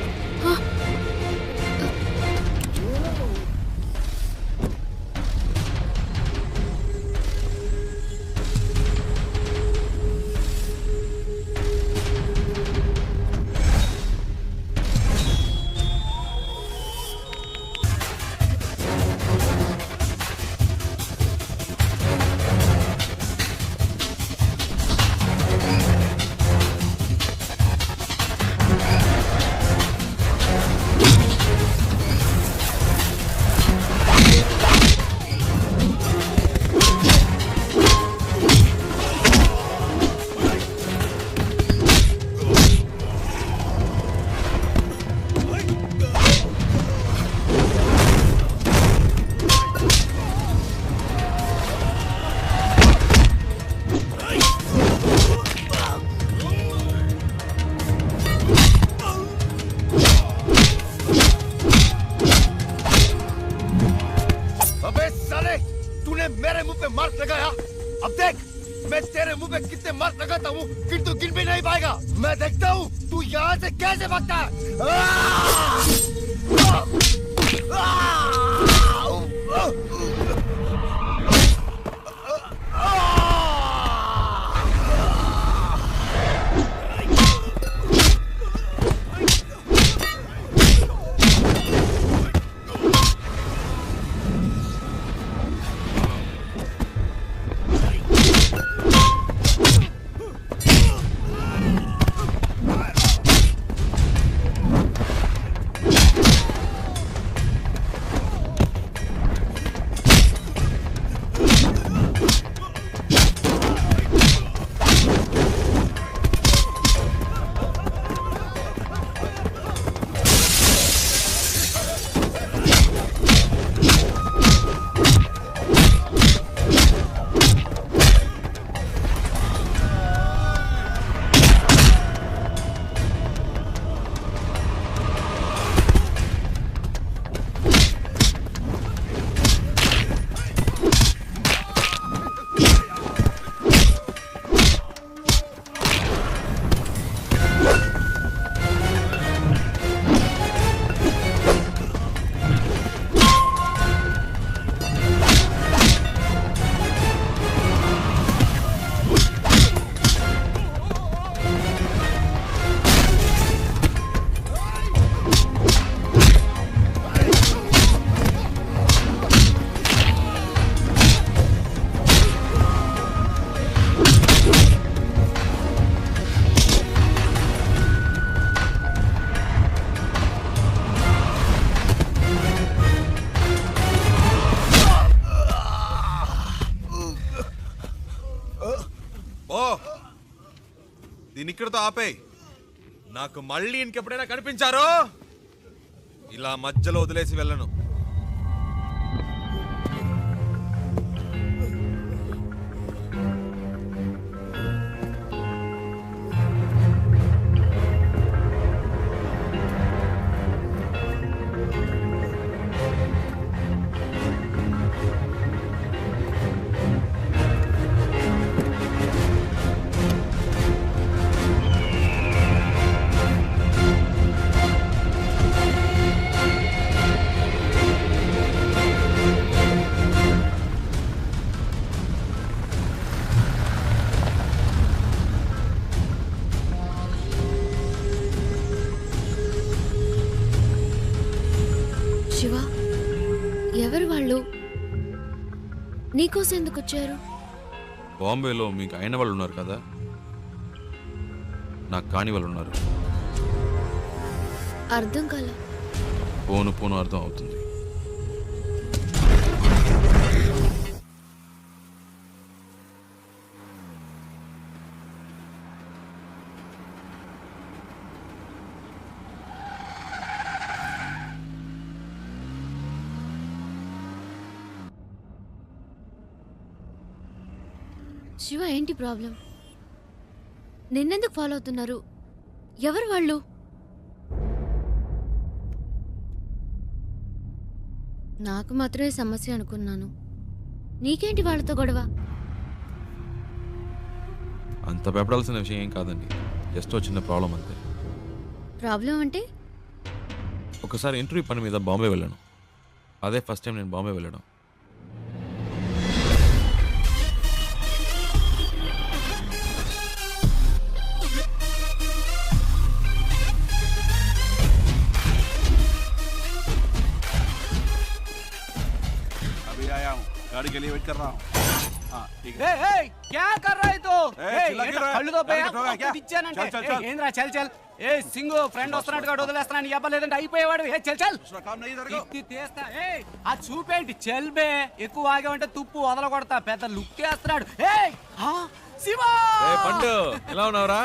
अबे साले, तूने मेरे मुंह पे मार्क लगाया। अब देख, मैं तेरे मुंह पे कितने मार्क लगाता हूँ, फिर तू गिन भी नहीं पाएगा। मैं देखता हूँ तू यहाँ से कैसे भागता है।
దీని ఇక్కడితో ఆపేయ్. నాకు మళ్ళీ ఇంకెప్పుడైనా కనిపించారో ఇలా మధ్యలో వదిలేసి వెళ్ళను.
శివ, ఎవరు వాళ్ళు? నీకోసం ఎందుకు వచ్చారు?
బాంబేలో మీకు అయిన వాళ్ళు ఉన్నారు కదా, నాకు కాని వాళ్ళు ఉన్నారు.
అర్థం కాల.
పోను పోను అర్థం అవుతుంది.
శివ, ఏంటి ప్రాబ్లం? నిన్నెందుకు ఫాలో అవుతున్నారు? ఎవరు వాళ్ళు? నాకు మాత్రమే సమస్య అనుకున్నాను. నీకేంటి వాళ్ళతో గొడవ?
అంత భయపడాల్సిన విషయం ఏం కాదండి, జస్ట్ చిన్న ప్రాబ్లం అంతే.
ప్రాబ్లం అంటే?
ఒకసారి ఇంటర్వ్యూ పని మీద బాంబే వెళ్ళాను. అదే ఫస్ట్ టైం నేను బాంబే వెళ్ళడం.
अभी आया हूँ, गाड़ी के लिए वेट कर रहा हूँ. हाँ ठीक है.
क्या कर रहा है तो?
चिल्ला क्यों रहा है?
కళ్ళు తో
गाड़ी ठोका क्या?
ఇచ్చానంటే
चल, चल, चल.
ఏంద్రా చల్ చల్. ఏ సింగు ఫ్రెండ్ వస్తున్నట్టుగా వదిలేస్తున్నాను ఇవ్వలేదంటే అయిపోయేవాడు. ఏ చల్ చల్.
दूसरा काम नहीं तेरे को.
ఇది తీస్తా. ఏ ఆ చూపేంటి చల్ బే. ఎక్కువ ఆగామంటే తుప్పు వదల కొడతా. పెద్ద లుక్ వేస్తున్నాడు. ఏ శివా
పండు ఎలా ఉన్నావురా?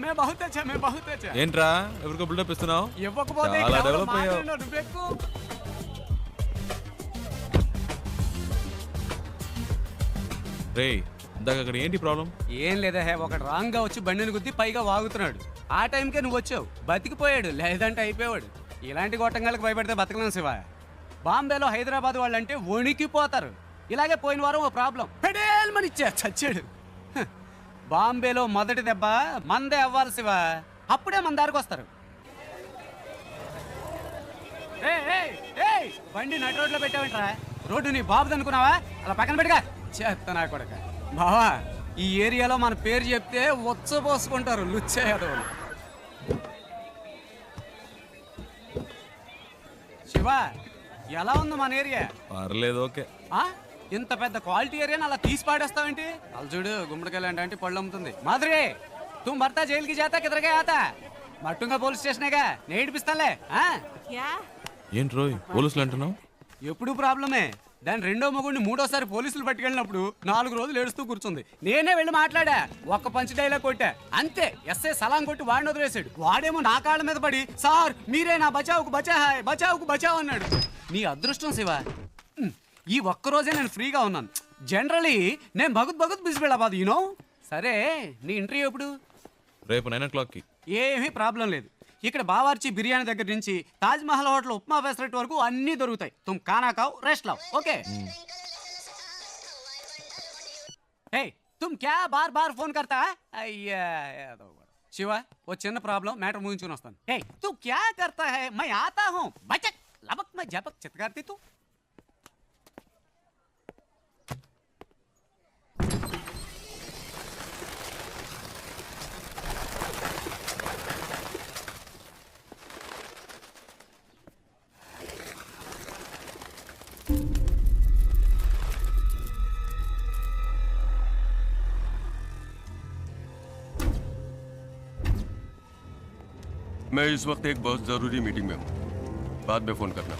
మే బహుత్ అచ్చా మే బహుత్ అచ్చా.
ఏంట్రా ఎవరికో బిల్డప్ ఇస్తున్నావు?
ఇవ్వకపోతే
చాలా డెవలప్ అయ్యావు.
నువ్వెక్కు.
రే ఇందాక అక్కడ ఏంటి ప్రాబ్లం?
ఏం లేదా హే, ఒకడు రాంగ్ గా వచ్చి బండిని గుద్ది పైగా వాగుతున్నాడు. ఆ టైంకే నువ్వు వచ్చావు, బతికిపోయాడు. లేదంటే అయిపోయాడు. ఇలాంటి గొట్టంగాలకు భయపడితే బతకలేం శివ. బాంబేలో హైదరాబాద్ వాళ్ళంటే వణికిపోతారు. ఇలాగే పోయిన వారం ఓ ప్రాబ్లం పెడేల్మని ఇచ్చా చచ్చాడు. హ, బాంబేలో మొదటి దెబ్బ మందే అవ్వాలి శివ. అప్పుడే మన దారికి వస్తారు. బండి నడి రోడ్లో పెట్టావంటరా? రోడ్డు నీ బాబుది అనుకున్నావా? అలా పక్కన పెట్టుగా చేస్తా నా కొడక. బావా ఈ ఏరియాలో మన పేరు చెప్తే ఉచ్చపోసుకుంటారు లుచ్చేయాడు. శివ ఎలా ఉంది మన ఏరియా?
పర్లేదు, ఓకే.
ఇంత పెద్ద క్వాలిటీ ఏరియాని అలా తీసి పాడేస్తావేంటి? అలా చూడు గుమ్మడికాయలు అంటే పళ్ళు అమ్ముతుంది. మాధురి తుమ్ భర్త జైలుకి జాతా కిదరగా ఆతా మట్టుంగా పోలీస్ స్టేషనేగా నేడిపిస్తాలే.
ఏంటి రోయ్ పోలీసులు అంటున్నావు?
ఎప్పుడు ప్రాబ్లమే. దాని రెండో మొగుడిని మూడోసారి పోలీసులు పట్టుకెళ్ళినప్పుడు 4 రోజులు ఏడుస్తూ కూర్చుంది. నేనే వెళ్ళి మాట్లాడా, ఒక్క పంచ్ డైలాగ్ కొట్టా అంతే. ఎస్ఐ సలాం కొట్టి వాడిని వదిలేశాడు. వాడేమో నా కాళ్ళ మీద పడి సార్ మీరే నా బచావుకు బచాహాయ్ బచావుకు బచావు అన్నాడు. నీ అదృష్టం శివ, ఈ ఒక్కరోజే నేను ఫ్రీగా ఉన్నాను. జనరలీ నేను భగుత్ బిజీ వెళ్ళబాదు యూనో. సరే నీ ఇంటర్వ్యూ ఎప్పుడు?
రేపు 9 o'clockకి.
ఏమీ ప్రాబ్లం లేదు. ఇక్కడ బావార్చి బిర్యానీ దగ్గర నుంచి తాజ్ మహల్ హోటల్ ఉప్మా ఫెసరెట్ వరకు అన్నీ దొరుకుతాయి. తుమ్ కానా కావు రెస్ట్ లావ్. ఓకే ఏ తుమ్ క్యా బార్ బార్ ఫోన్ కర్తా? అయ్యా శివ ఓ చిన్న ప్రాబ్లం, మ్యాటర్ ముగించుకుని వస్తాను. ఏ తూ క్యా కర్తా హై? మై ఆతా హూ బచక్ లబక్ మే జపక్ చిత్కార్తి తూ.
मैं इस वक्त एक बहुत जरूरी मीटिंग में हूँ, बाद में फोन करना.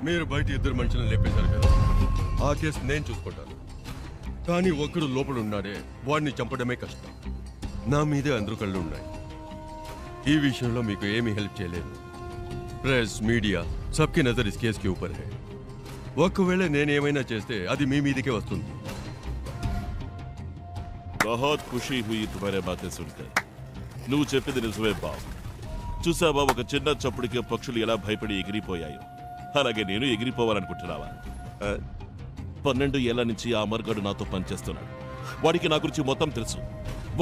మీరు బయట ఇద్దరు మనుషులను లేపేశారు కదా, ఆ కేసు నేను చూసుకుంటాను. కానీ ఒక్కడు లోపల ఉన్నాడే, వాడిని చంపడమే కష్టం. నా మీదే అందరూ కళ్ళు ఉన్నాయి. ఈ విషయంలో మీకు ఏమీ హెల్ప్ చేయలేదు. Press media సబ్కి Nazar is case కి ఊపర్ హై. ఒకవేళ నేనేమైనా చేస్తే అది మీ మీదకే వస్తుంది.
बहुत खुशी हुई तुम्हारे बातें सुनकर. నువ్వు చెప్పింది నిజమే బాబు. చూసావా ఒక చిన్న చప్పుడికి పక్షులు ఎలా భయపడి ఎగిరిపోయాయో, అలాగే నేను ఎగిరిపోవాలనుకుంటున్నావా? 12 ఏళ్ల నుంచి ఆ మర్గాడు నాతో పనిచేస్తున్నాడు. వాడికి నా గురించి మొత్తం తెలుసు.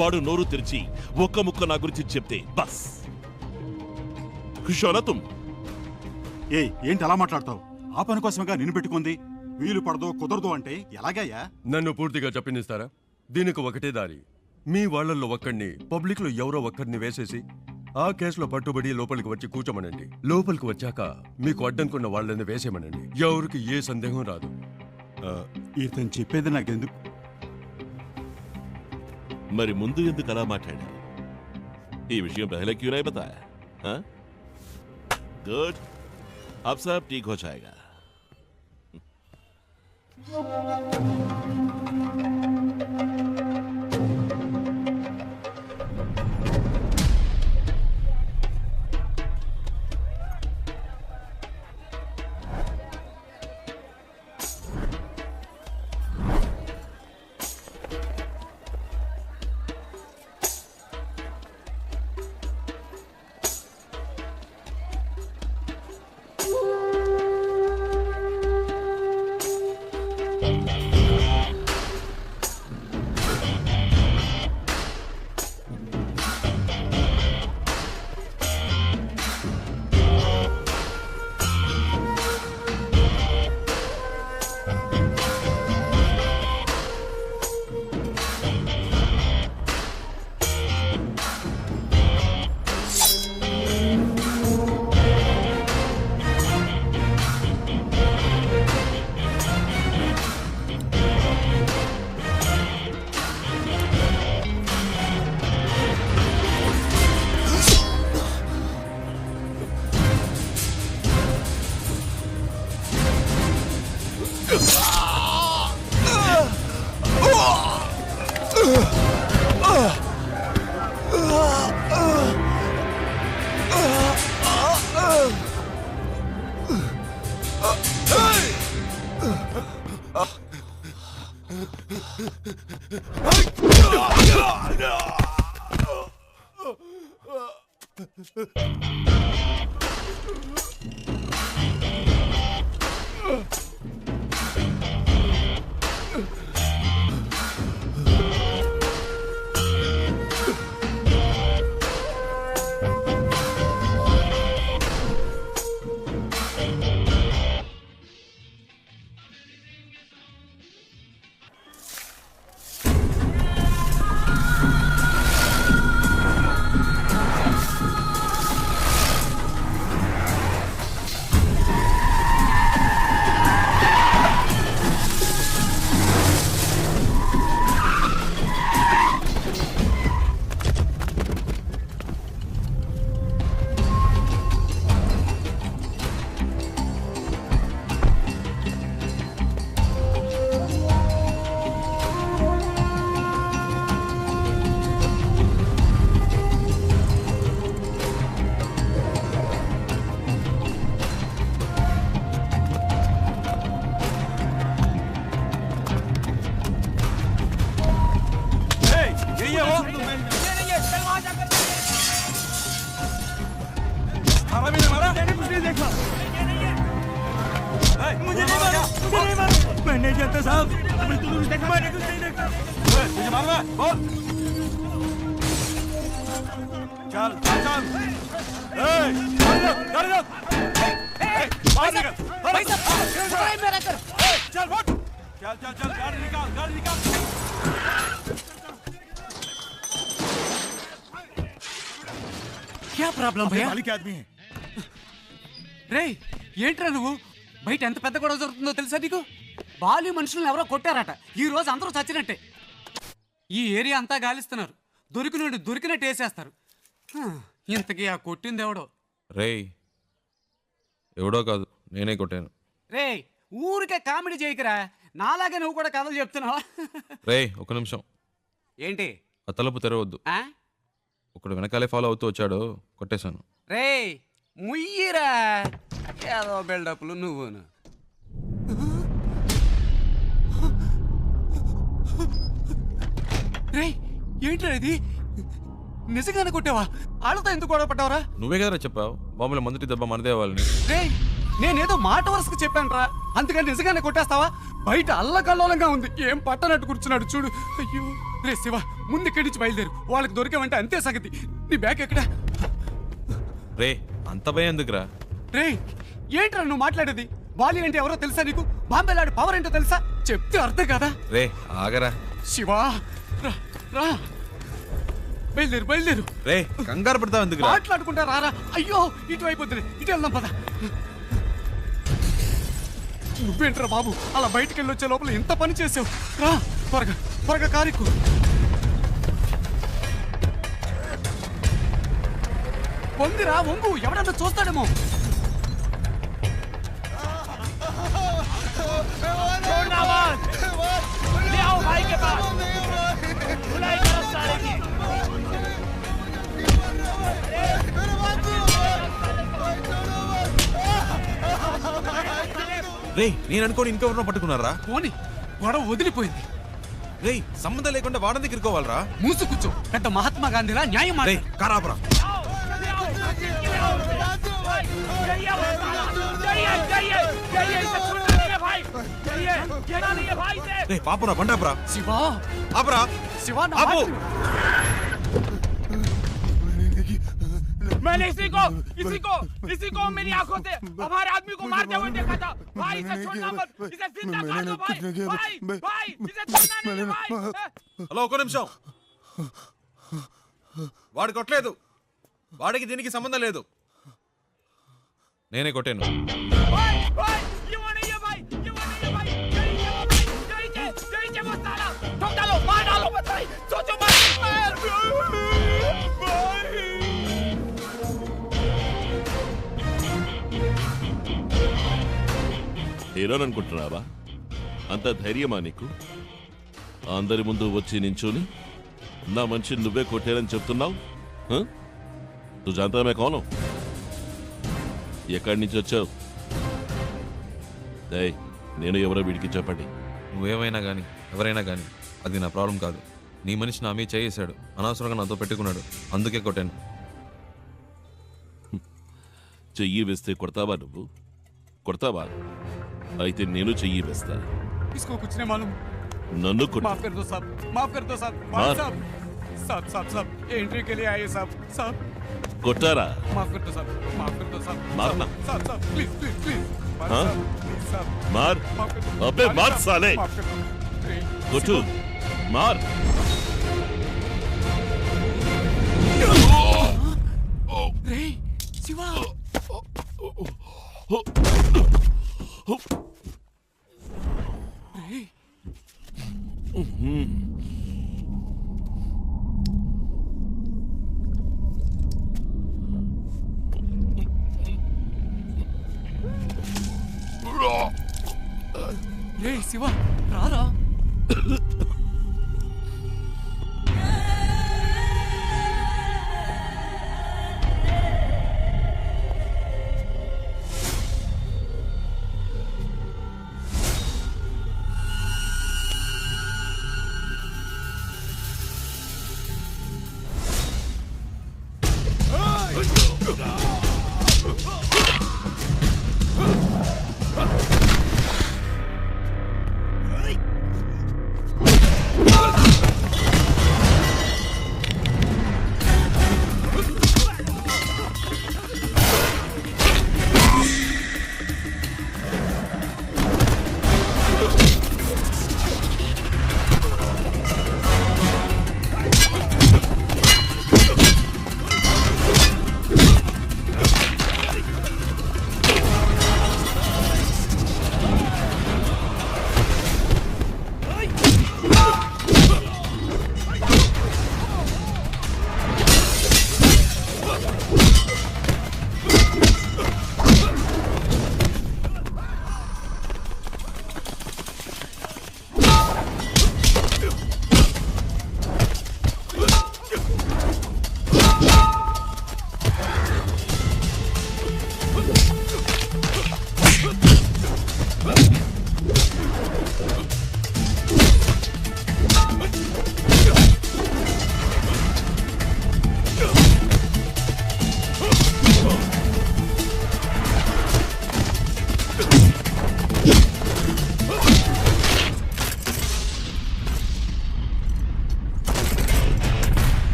వాడు నోరు తెరిచి ఒక్క ముక్క నా గురించి చెప్తే బస్ ఖుషోనా తుమ్.
ఏంటి అలా మాట్లాడతావు? ఆ పని కోసమేగా నిన్ను పెట్టుకుంది. వీలు పడదో కుదరదు అంటే ఎలాగయ్యా?
నన్ను పూర్తిగా చెప్పనిస్తారా? దీనికి ఒకటే దారి. మీ వాళ్ళల్లో ఒక్కడిని పబ్లిక్ లో ఎవరో ఒక్కడిని వేసేసి ఆ కేసులో పట్టుబడి లోపలికి వచ్చి కూర్చోమనండి. లోపలికి వచ్చాక మీకు అడ్డంకున్న వాళ్ళని వేసేమనండి. ఎవరికి ఏ సందేహం రాదు.
ఇతను చెప్పేది నాకెందుకు?
మరి ముందు ఎందుకు అలా మాట్లాడా? ఈ విషయం పహలే క్యూ नहीं बताया? गुड, अब सब ठीक हो जाएगा.
क्या प्रॉब्लम भैया
मालिक आदमी है
రే ఏంట్రా నువ్వు బయట ఎంత పెద్ద గొడవ జరుగుతుందో తెలుసా నీకు బాలి మనుషులను ఎవరో కొట్టారట ఈ రోజు అందరూ చచ్చినట్టే ఈ ఏరియా అంతా గాలిస్తున్నారు దొరికినట్టు వేసేస్తారు ఇంతకీ ఆ కొట్టింది ఎవడో
రేయ్ ఎవడో కాదు నేనే కొట్టాను.
రే ఊరికే కామెడీ చేయకురా నాలాగే నువ్వు కూడా కథలు చెప్తున్నావా
రేయ్ ఒక నిమిషం.
ఏంటి
ఆ తలుపు తెరవద్దు. ఒకడు వెనకాలే ఫాలో అవుతూ వచ్చాడు, కొట్టేశాను.
రే ముయ్యిరా ఏదో బిల్డప్లు నువ్వును. రే ఏంట్రా ఇది నిజంగానే కొట్టావా? వాళ్ళతో ఎందుకు గొడవ పడ్డావరా?
నువ్వే కదరా చెప్పావు బాంబుల మొదటి దెబ్బ మనదే వాళ్ళని.
రే నేనేదో మాట వరుసకు చెప్పానురా, అందుకని నిజంగానే కొట్టేస్తావా? బయట అల్లకల్లోలంగా ఉంది, ఏం పట్టనట్టు కూర్చున్నాడు చూడు. అయ్యో రే శివ ముందు ఇక్కడి నుంచి బయలుదేరు, వాళ్ళకి దొరికామంటే అంతే సంగతి. నీ బ్యాగ్ ఎక్కడా?
రే అంత భయం ఎందుకురా?
రే ఏంట్రా నువ్వు మాట్లాడేది? బాలి అంటే ఎవరో తెలుసా నీకు? బాంబేలాడి పవర్ ఏంటో తెలుసా? చెప్తే అర్థం కదా.
రే ఆగరా
శివా రా రా బయలుదేరు.
రే కంగారు పడతావు ఎందుకు?
మాట్లాడుకుంటా రారా. అయ్యో ఇటువైపు వద్దులే, ఇటు వెళ్దాం పద. నువ్వేంట్రా బాబు అలా బయటికి వెళ్ళి వచ్చే లోపల ఎంత పని చేసావు? రా త్వరగా కారెక్కు. వంగిరా వంగు, ఎవడన్నా చూస్తాడేమో.
రే నేను అనుకోని ఇంకెవరినో పట్టుకున్నారా?
పోనీ గొడవ వదిలిపోయింది.
రే సంబంధం లేకుండా వాడని తిరుకోవాలరా?
మూసు కూర్చో, పెద్ద మహాత్మా గాంధీలా న్యాయం మాట.
కారాబరా రే పాపురా బండాపురా.
శివా
ఆపరా
శివా
ఆపు.
मैंने इसी को मेरी आंखों से हमारे आदमी को मारते हुए देखा था। भाई इसे छोड़ना मत, इसे जिंदा काट दो भाई, इसे छोड़ना नहीं भाई।
హలో ఒక నిమిషం. వాడు కొట్టలేదు, వాడికి దీనికి సంబంధం లేదు, నేనే కొట్టాను.
హీరోని అనుకుంటున్నావా? అంత ధైర్యమా నీకు? అందరి ముందు వచ్చి నించుని నా మనిషి నువ్వే కొట్టారని చెప్తున్నావు? నువ్వు జాంతా కోను? ఎక్కడి నుంచి వచ్చావు? నేను ఎవరో వీడికి చెప్పండి.
నువ్వేమైనా కానీ ఎవరైనా కానీ అది నా ప్రాబ్లం కాదు. నీ మనిషి నా మీద చేసాడు, అనవసరంగా నాతో పెట్టుకున్నాడు, అందుకే కొట్టాను.
చెయ్యి వేస్తే కొడతావా నువ్వు? కొడతావా? అయితే నేను చెయ్యి వేస్తా.
इसको कुछ नहीं मालूम.
नन्नू को
माफ कर दो साहब, माफ कर दो साहब.
मार.
साहब साहब साहब साहब एंट्री के लिए आए साहब. साहब
कोटारा
माफ कर दो साहब, माफ कर दो साहब.
मारना.
साहब साहब प्लीज प्लीज प्लीज.
हाँ?
प्लीज साहब.
मार.
माफ कर दो.
अबे मार
साहब,
साले.
माफ कर दो.
कोटू मार.
रे शिवा. रे రే శివ రారా.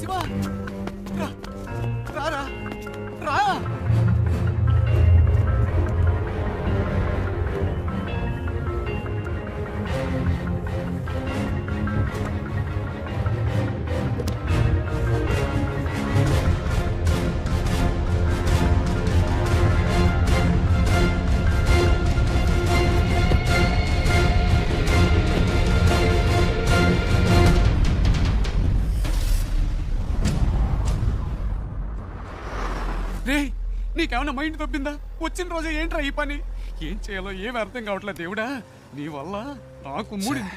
శివ రారా రా. రే నీకేమన్నా మైండ్ తప్పిందా? వచ్చిన రోజు ఏంట్రా ఈ పని? ఏం చేయాలో ఏమి అర్థం కావట్లేదు దేవుడా. నీ వల్ల నాకు మూడింది.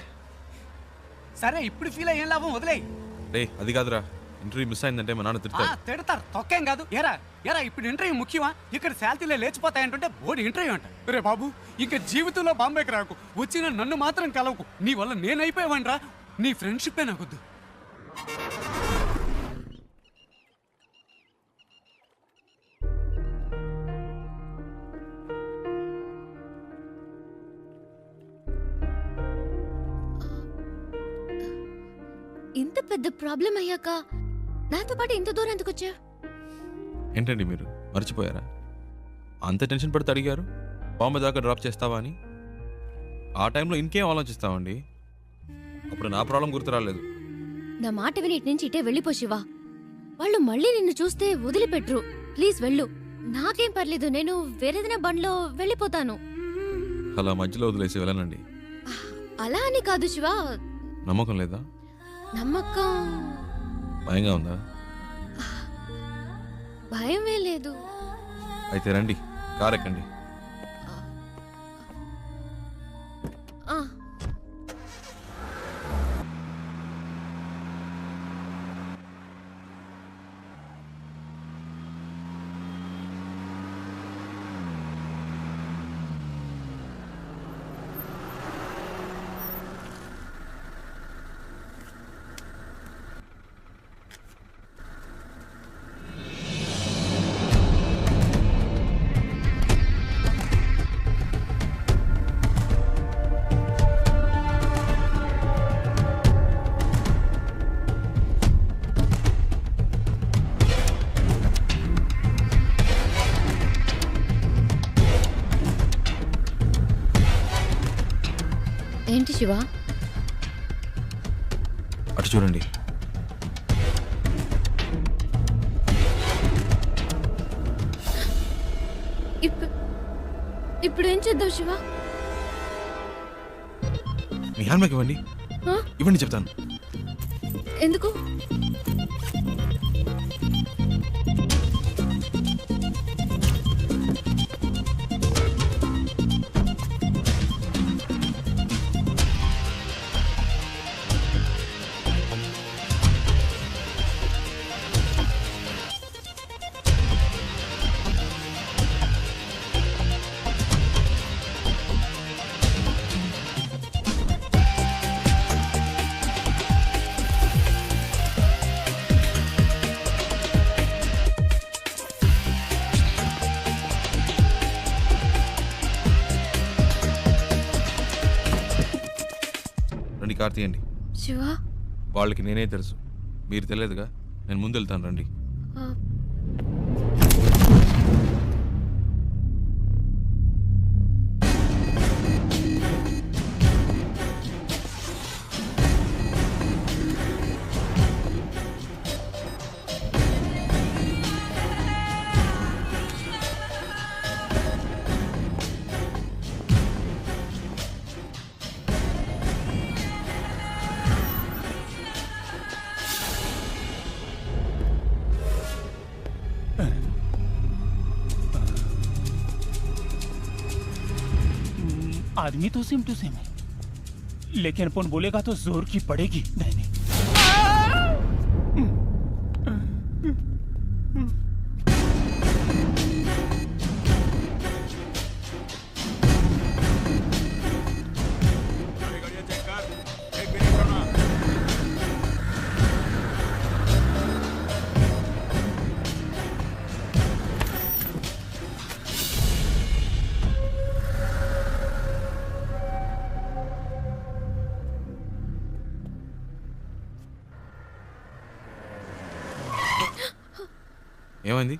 సరే ఇప్పుడు ఫీల్ అయ్యేం లాభం, వదిలే.
రే అది కాదురా, ఇంటర్వ్యూ మిస్ అయిందంటే మా నాన్న తిడతాడు.
తిడతారు, తొక్కేం కాదు. ఎరా ఎరా ఇప్పుడు ఇంటర్వ్యూ ముఖ్యమా? ఇక్కడ శాలరీలో లేచిపోతాయంటుంటే బోర్డు ఇంటర్వ్యూ అంట. రే బాబు ఇంకా జీవితంలో బాంబేకి రాకు, వచ్చిన నన్ను మాత్రం కలవకు. నీ వల్ల నేనైపోయావనరా. నీ ఫ్రెండ్షిప్పే నాకొద్దు.
ఇంత పెద్ద ప్రాబ్లం అయ్యాక నాతో పాటు ఇంత దూరం ఎందుకు వచ్చా?
ఏంటండి మీరు మర్చిపోయారా? అంత టెన్షన్ పడితే అడిగారు బాంబే దాకా డ్రాప్ చేస్తావా అని. ఆ టైంలో ఇంకేం ఆలోచిస్తామండి. అప్పుడు నా ప్రాబ్లం గుర్తు రాలేదు.
నా మాట విని ఇటు నుంచి ఇటే వెళ్ళిపో శివ. వాళ్ళు మళ్ళీ నిన్ను చూస్తే వదిలిపెట్టరు. ప్లీజ్ వెళ్ళు. నాకేం పర్లేదు, నేను వేరేదైనా బండ్లో వెళ్ళిపోతాను.
అలా మధ్యలో వదిలేసి వెళ్ళనండి.
అలా అని కాదు శివ.
నమ్మకం లేదా?
నమ్మకం.
భయంగా ఉందా?
భయమే లేదు.
అయితే రండి, కార్ ఎక్కండి.
ఆ, ఏంటి శివ?
అటు చూడండి.
ఇప్పుడు ఏం చేద్దాం శివ?
మీ హ్యాండ్ బ్యాగ్ ఇవ్వండి.
ఆ?
ఇవ్వండి చెప్తాను.
ఎందుకు?
రండి, కార్ తీయండి.
శివ,
వాళ్ళకి నేనే తెలుసు, మీరు తెలియదుగా. నేను ముందు వెళ్తాను, రండి.
ఆ,
आदमी तो सेम टू सेम है, लेकिन अपन बोलेगा तो जोर की पड़ेगी। नहीं नहीं,
ఏమైంది?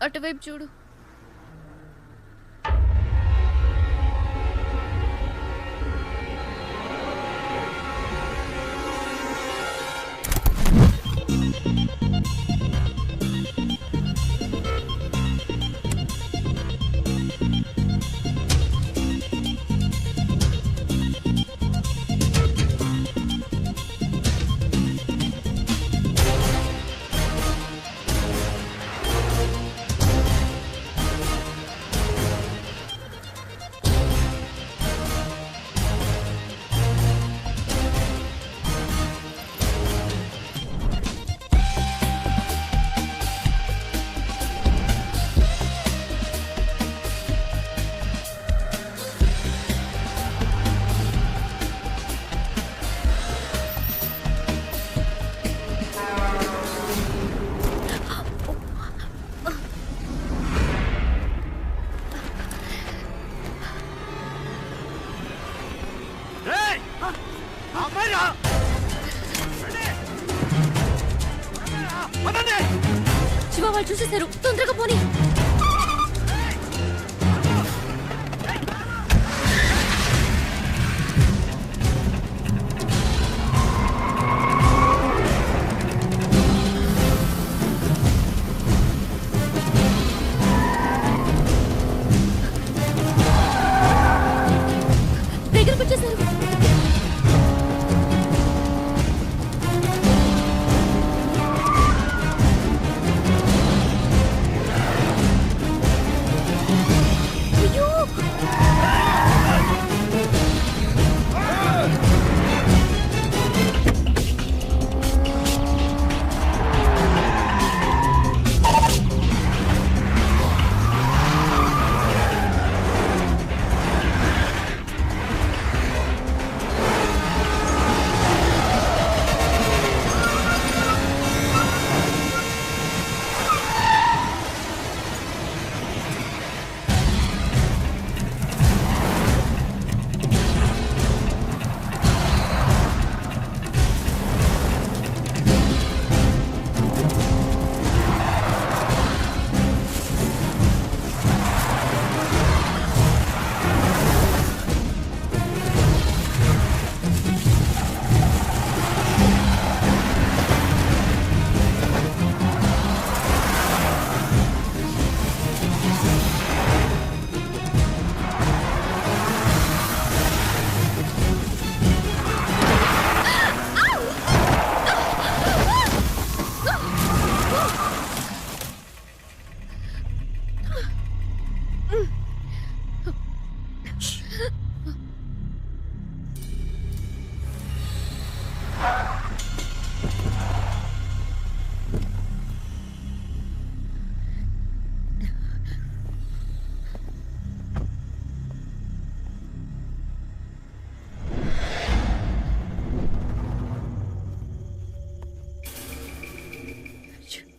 అటువైపు చూడు. శివ, వాళ్ళు చూసేశారు. తొందరగా పోనీ.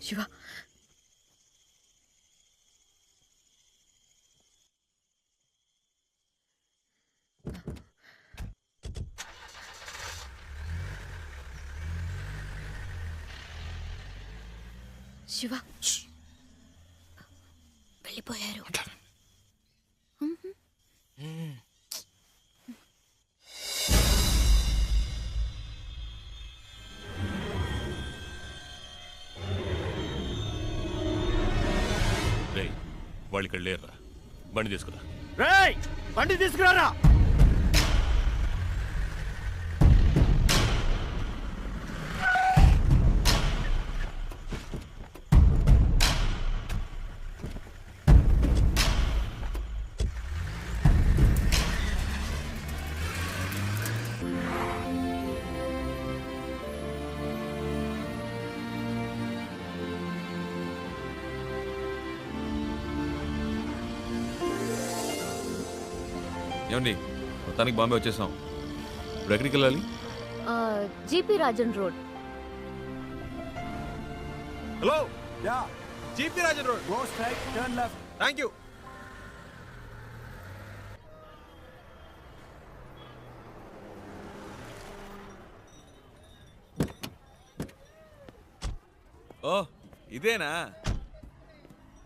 శివ శివ వెళ్ళిపోయారు.
రేయ్ వాళ్ళు ఇక్కడ లేరురా, బండి తీసుకురా.
రేయ్ బండి తీసుకురారా.
ఏమండి మొత్తానికి బాంబే వచ్చేసాం. ఇప్పుడు ఎక్కడికి వెళ్ళాలి?
GP Rajan road.
Hello yeah GP Rajan road.
Go straight turn left.
Thank you. ఓ ఇదేనా?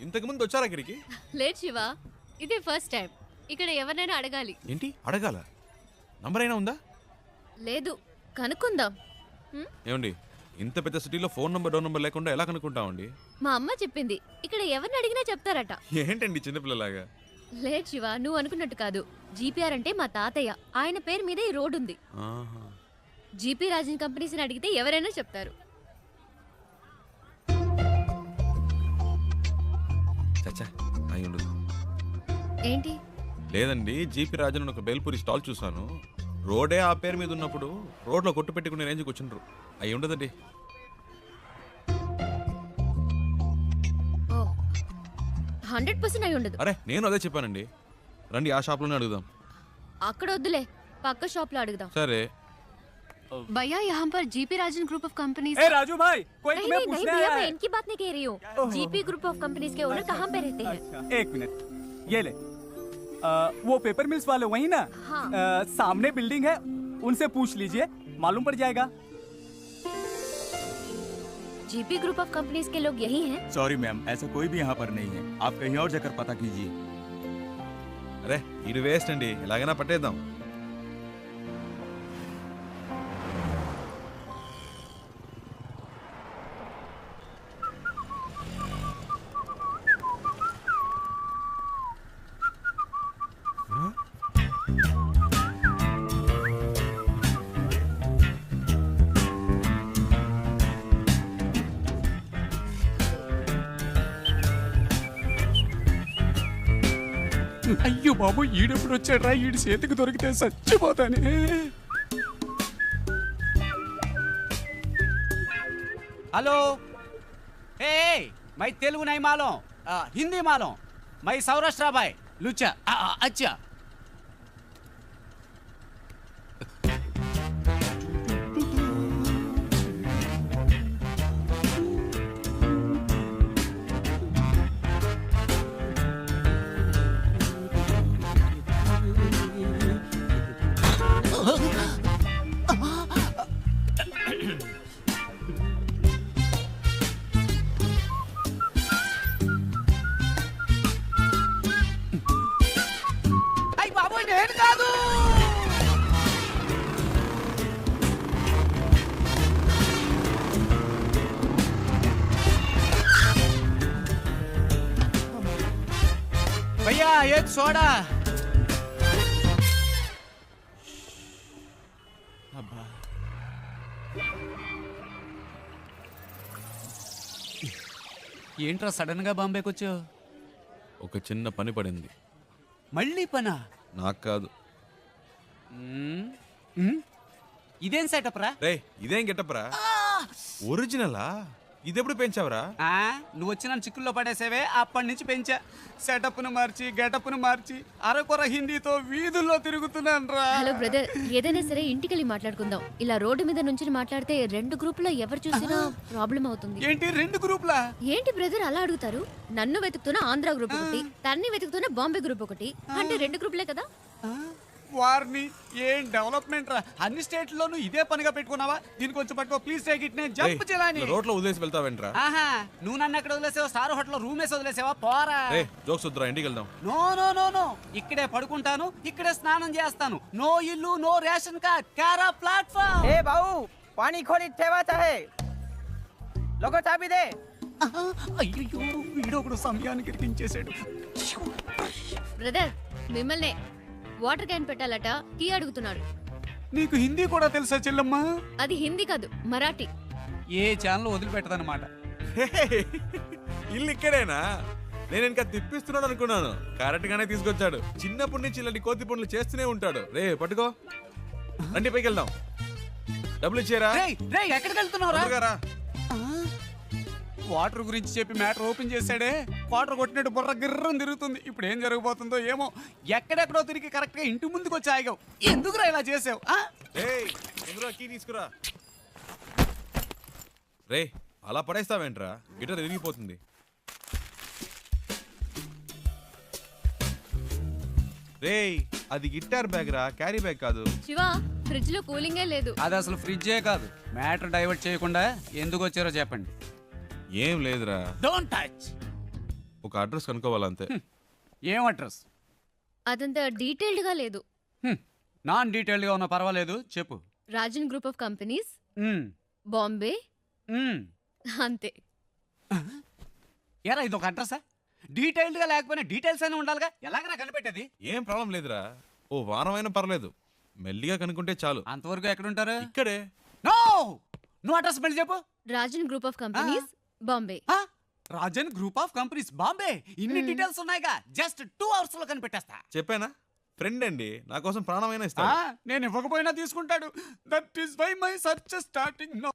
ఇంతకు ముందు వచ్చారా ఇక్కడికి?
లేదు శివ, ఇదే ఫస్ట్ టైం. ఇక్కడ ఎవరినైనా అడగాలి.
ఏంటి అడగాల? నంబర్ అయినా ఉందా?
లేదు, కనుక్కుందాం.
ఏమండి ఇంత పెద్ద సిటీలో ఫోన్ నంబర్ డోర్ నంబర్ లేకుండా ఎలా కనుక్కుంటామండి?
మా అమ్మ చెప్పింది ఇక్కడ ఎవరిని అడిగినా చెప్తారట.
ఏంటండి చిన్నపిల్లలాగా?
లేదు శివ, నువ్వు అనుకున్నట్టు కాదు. జీపీఆర్ అంటే మా తాతయ్య, ఆయన పేరు మీద ఈ రోడ్ ఉంది. జీపీ రాజన్ కంపెనీస్ని అడిగితే ఎవరైనా చెప్తారు.
చచ్చా అయి ఉండదు.
ఏంటి?
లేదండి, జీపీ రాజన్ అని ఒక బేల్పూరి స్టాల్ చూసాను. రోడే ఆ పేరు మీద ఉన్నప్పుడు రోడ్లో కొట్టు పెట్టుకునే రేంజ్కి వచ్చిండ్రు. అయి ఉండదండి.
100% అయి ఉండదు.
అరే నేను అదే చెప్పానండి. రండి ఆ షాప్లోనే అడుగుదాం.
అక్కడ వద్దులే, పక్క షాప్ లో అడుగుదాం.
సరే.
भैया यहाँ पर GP Rajan group of companies.
ए राजू भाई, कोई
नहीं,
तुम्हें
नहीं,
पूछने
भैया
आया
मैं
है।
इनकी बात नहीं कह रही हूँ. जीपी ग्रुप ऑफ कंपनीज के ओनर कहाँ पे रहते हैं?
एक मिनट, ये ले। वो पेपर मिल्स वाले वही ना?
हाँ।
सामने बिल्डिंग है, उनसे पूछ लीजिए, मालूम पड़ जाएगा।
जीपी ग्रुप ऑफ कंपनीज के लोग यही हैं?
सॉरी मैम, ऐसा कोई भी यहाँ पर नहीं है. आप कहीं और जाकर पता कीजिए.
అరే ఇది వేస్ట్ అండి, ఎలాగైనా పట్టేద్దాం.
అయ్యో బాబు, ఈడెప్పుడు వచ్చాడ్రా? ఈడి చేతికి దొరికితే చచ్చిపోతానే. हेलो, ए मैं तेलुगु नहीं मालूम, हिंदी मालूम. मैं सौराष्ट्र भाई लुच्चा. अच्छा भैया एक सोडा. ఏంట్రా సడన్ గా బాంబేకి వచ్చావు?
ఒక చిన్న పని పడింది.
మళ్ళీ పనా?
నాకు కాదు.
ఇదేం సెటప్ రా?
రే ఇదేం గెటప్ రా? ఒరిజినలా? ఇదెప్పుడు పెంచావురా?
నువ్వు వచ్చి నన్ను చిక్కుల్లో పడేసేవే, అప్పటి నుంచి పెంచా. సెటప్ను మార్చి గెటప్ను మార్చి అరకొర హిందీతో వీధుల్లో తిరుగుతున్నాను రా.
హలో బ్రదర్, ఏదైనా సరే ఇంటికెళ్ళి మాట్లాడుకుందాం. ఇలా రోడ్డు మీద నుంచి మాట్లాడితే 2 గ్రూపులో ఎవరు చూసినా ప్రాబ్లం అవుతుంది.
ఏంటి 2 గ్రూపులా?
ఏంటి బ్రదర్ అలా అడుగుతారు? నన్ను వెతుకుతున్న ఆంధ్ర గ్రూప్ ఒకటి, తన్ని వెతుకుతున్న బాంబే గ్రూప్ ఒకటి, అంటే 2 గ్రూపులే కదా.
వారిని ఏం డెవలప్మెంట్ రా, అన్ని స్టేట్లోనూ ఇదే పనిగా పెట్టుకున్నావా? దీనికి కొంచెం పట్టుకో ప్లీజ్, టేక్ ఇట్. నేను జంప్ చేయాలని
రోడ్లో వదిలేసి వెళ్తావేంట్రా?
ఆహా, నువ్వు నన్ను ఎక్కడ వదిలేసావా? స్టార్ హోటల్ రూమ్ వేసి వదిలేసావా? పోరా.
జోక్స్ వద్దురా, ఇంటికి వెళ్దాం.
నో నో నో నో, ఇక్కడే పడుకుంటాను, ఇక్కడే స్నానం చేస్తాను. నో ఇల్లు, నో రేషన్ కార్డ్, కారా ప్లాట్ఫామ్.
ఏ బాబు, పానీ ఖోలి ठेवायचा है, लोगो चाबी दे.
అయ్యో, వీడొకడు సమయానికి ఇరికించేశాడు.
బ్రదర్ మిమ్మల్నే వాటర్ క్యాన్ పెట్టాలట, టీ అడుగుతున్నాడు.
నీకు హిందీ కూడా తెలుసా చెల్లమ్మ?
అది హిందీ కాదు, మరాఠీ.
ఏ ఛానల్ వదిలిపెట్టదన్నమాట.
ఇల్లు ఇక్కడేనా? నేను ఇంకా తిప్పిస్తున్నాడు అనుకున్నాను. కరెక్ట్ గానే తీసుకొచ్చాడు. చిన్నప్పటి నుంచి ఇలాంటి కోతి పనులు చేస్తూనే ఉంటాడు. రే పట్టుకో, రండి పైకి వెళ్దాం. డబ్బులు ఇచ్చారా?
ఎక్కడికి వెళ్తున్నావురా? వాటర్ గురించి చెప్పి మ్యాటర్ ఓపెన్ చేశాడే, వాటర్ కొట్టినట్టు బుర్ర గిర్రం తిరుగుతుంది. ఇప్పుడు ఏం జరగబోతుందో ఏమో. ఎక్కడెక్కడో తిరిగి కరెక్ట్ గా ఇంటి ముందుకు వచ్చి ఆగావు. ఎందుకురా ఇలా చేసావు?
కీ తీసుకురా. రే అలా పడేస్తావేంట్రా, గిటార్ విరిగిపోతుంది. రే అది గిటార్ బ్యాగ్ రా, క్యారీ బ్యాగ్ కాదు.
శివ, ఫ్రిడ్జ్ లో కూలింగే లేదు.
అది అసలు ఫ్రిడ్జే కాదు. మ్యాటర్ డైవర్ట్ చేయకుండా ఎందుకు వచ్చారో చెప్పండి.
ఏం లేదురా,
డోంట్ టచ్.
ఒక అడ్రస్ కనుక్కోవాలంతే.
ఏం అడ్రస్?
అదంతా డీటెయిల్డ్ గా లేదు.
నాన్ డీటెయిల్డ్ గా ఉన్నా పర్వాలేదు, చెప్పు.
Rajan group of companies, Bombay, అంతే.
ఎరా ఇది ఒక అడ్రసా? డీటెయిల్డ్ గా లేకపోయినా డీటెయిల్స్ అయినా ఉండాలిగా. ఎలాగరా కనిపెట్టేది?
ఏం ప్రాబ్లం లేదురా, ఓ వారం అయినా పర్లేదు, మెల్లిగా కనుక్కుంటే చాలు.
అంతవరకు ఎక్కడుంటారు?
ఇక్కడే.
నో, నువ్వు అడ్రస్ మళ్ళీ చెప్పు.
Rajan group of companies, Bombay.
Rajan group of companies, Bombay. ఇన్ని డీటెయిల్స్ ఉన్నాయిగా, జస్ట్ 2 hours లో కనిపెట్టేస్తా.
చెప్పానా, ఫ్రెండ్ అండి, నా కోసం ప్రాణమైనా ఇస్తాడు.
నేను ఇవ్వకపోయినా తీసుకుంటాడు. That is why my search starting now.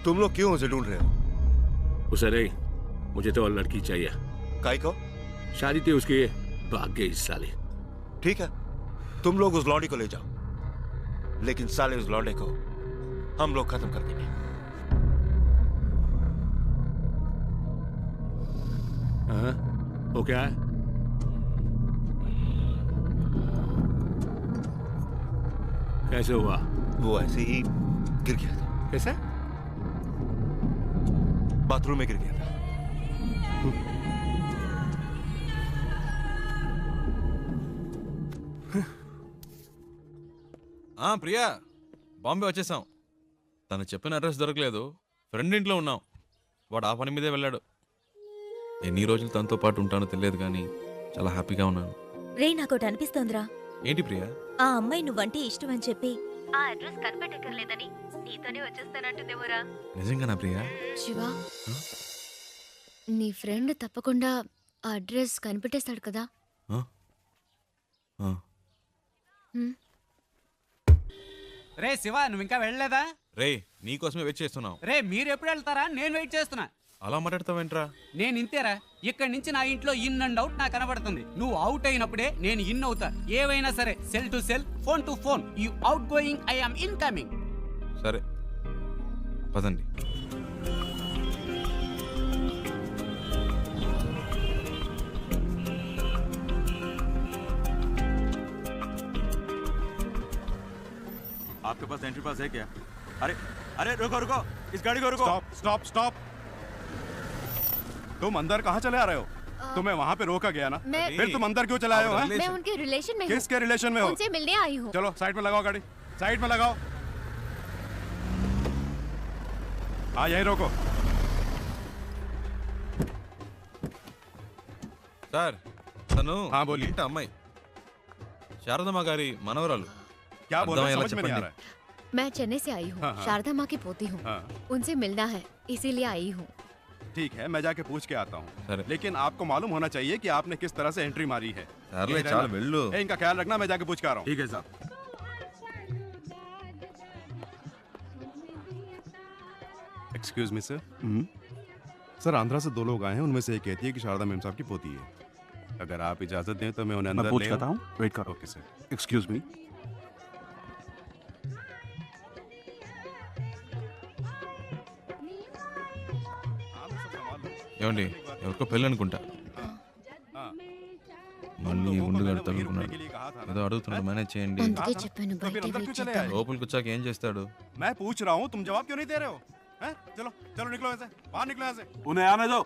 तुम लोग क्यों उसे ढूंढ रहे हो?
उसे नहीं, मुझे तो और लड़की चाहिए.
काय को?
शादी थी उसकी, भाग गई इस साले.
ठीक है, तुम लोग उस लौंडे को ले जाओ, लेकिन साले उस लौंडे को हम लोग खत्म कर देंगे.
हाँ, वो क्या है? कैसे हुआ?
वो ऐसे ही गिर गया था.
कैसे?
बाथरूम में गिर गया था.
ప్రియా, బాంబే వచ్చేసాం. తను చెప్పిన అడ్రస్ దొరకలేదు, ఫ్రెండ్ ఇంట్లో ఉన్నాం. వాడు ఆ పని మీదే వెళ్ళాడు. ఎన్ని రోజులు తనతో పాటు ఉంటానో తెలియదు కానీ చాలా హ్యాపీగా ఉన్నాను.
రే నాకోటి అనిపిస్తోందిరా.
ఏంటి ప్రియా?
ఆ అమ్మాయి నువ్వంటే ఇష్టం అని చెప్పి ఆ అడ్రస్ కనిపెట్టక్కర్లేదని నీతోనే వచ్చేస్తానంటుందేమోరా.
నిజంగానా ప్రియా?
శివ, నీ ఫ్రెండ్ తప్పకుండా ఆ అడ్రస్ కనిపెట్టేస్తాడు కదా.
రే శివ, నువ్వు ఇంకా వెళ్ళలేదా?
రే నీకోసమే వెయిట్ చేస్తున్నావు.
రే మీరు ఎప్పుడు వెళ్తారా? నేను వెయిట్ చేస్తున్నా.
అలా మాట్లాడతావేంట్రా?
నేను ఇంతేరా, ఇక్కడి నుంచి నా ఇంట్లో ఇన్ అండ్ అవుట్ నాకు కనబడుతుంది. నువ్వు అవుట్ అయినప్పుడే నేను ఇన్ అవుతా. ఏవైనా సరే, cell to cell, phone to phone. You out going, I am incoming.
సరే పదండి.
आपके पास एंट्री पास है क्या? अरे अरे रुको रुको, इस गाड़ी को रुको. Stop stop stop. तुम अंदर कहाँ चले आ रहे हो? तुम्हें वहाँ पे रोका गया ना, फिर तुम अंदर क्यों चले आए हो?
मैं उनके रिलेशन में हूँ.
किसके रिलेशन में हो?
उनसे मिलने आई हूँ.
चलो साइड में लगाओ गाड़ी, साइड में लगाओ. हाँ यही रोको.
సార్, తను ఇంట అమ్మాయి, శారదమ్మ గారి మనవరాలు.
क्या बोल रहे हैं? समझ में नहीं आ रहा है.
मैं चेन्नई से आई हूँ. शारदा माँ की पोती हूँ. उनसे मिलना है, इसीलिए आई हूँ.
ठीक है, मैं जाके पूछ के आता हूँ. लेकिन आपको मालूम होना चाहिए कि आपने किस तरह से एंट्री मारी है.
चाल वेल्लू.
इनका ख्याल रखना, मैं जाके पूछ के आ रहा हूँ. ठीक है साहब.
Excuse me sir. Sir Andhra से 2 लोग आए हैं, उनमें से एक कहती है कि शारदा मेम साहब की पोती है। अगर आप इजाजत दें तो मैं उन्हें अंदर
पूछ
ले
करता हूँ, वेट करो।
Okay sir.
Excuse me.
ఏమండి ఎవరికో పెళ్ళి అనుకుంటా మళ్ళీ ఉండు తగులుకున్నాడు ఏదో అడుగుతున్నాడు మేనేజ్ చేయండి
అందుకే చెప్పాను
तो फिर अंदर क्यों चले आए?
లోపలికి వచ్చాక ఏం చేస్తాడు
मैं पूछ रहा हूँ, तुम जवाब क्यों नहीं दे रहे हो? हैं? चलो चलो निकलो यहाँ से, बाहर निकलो यहाँ से।
उन्हें आने दो।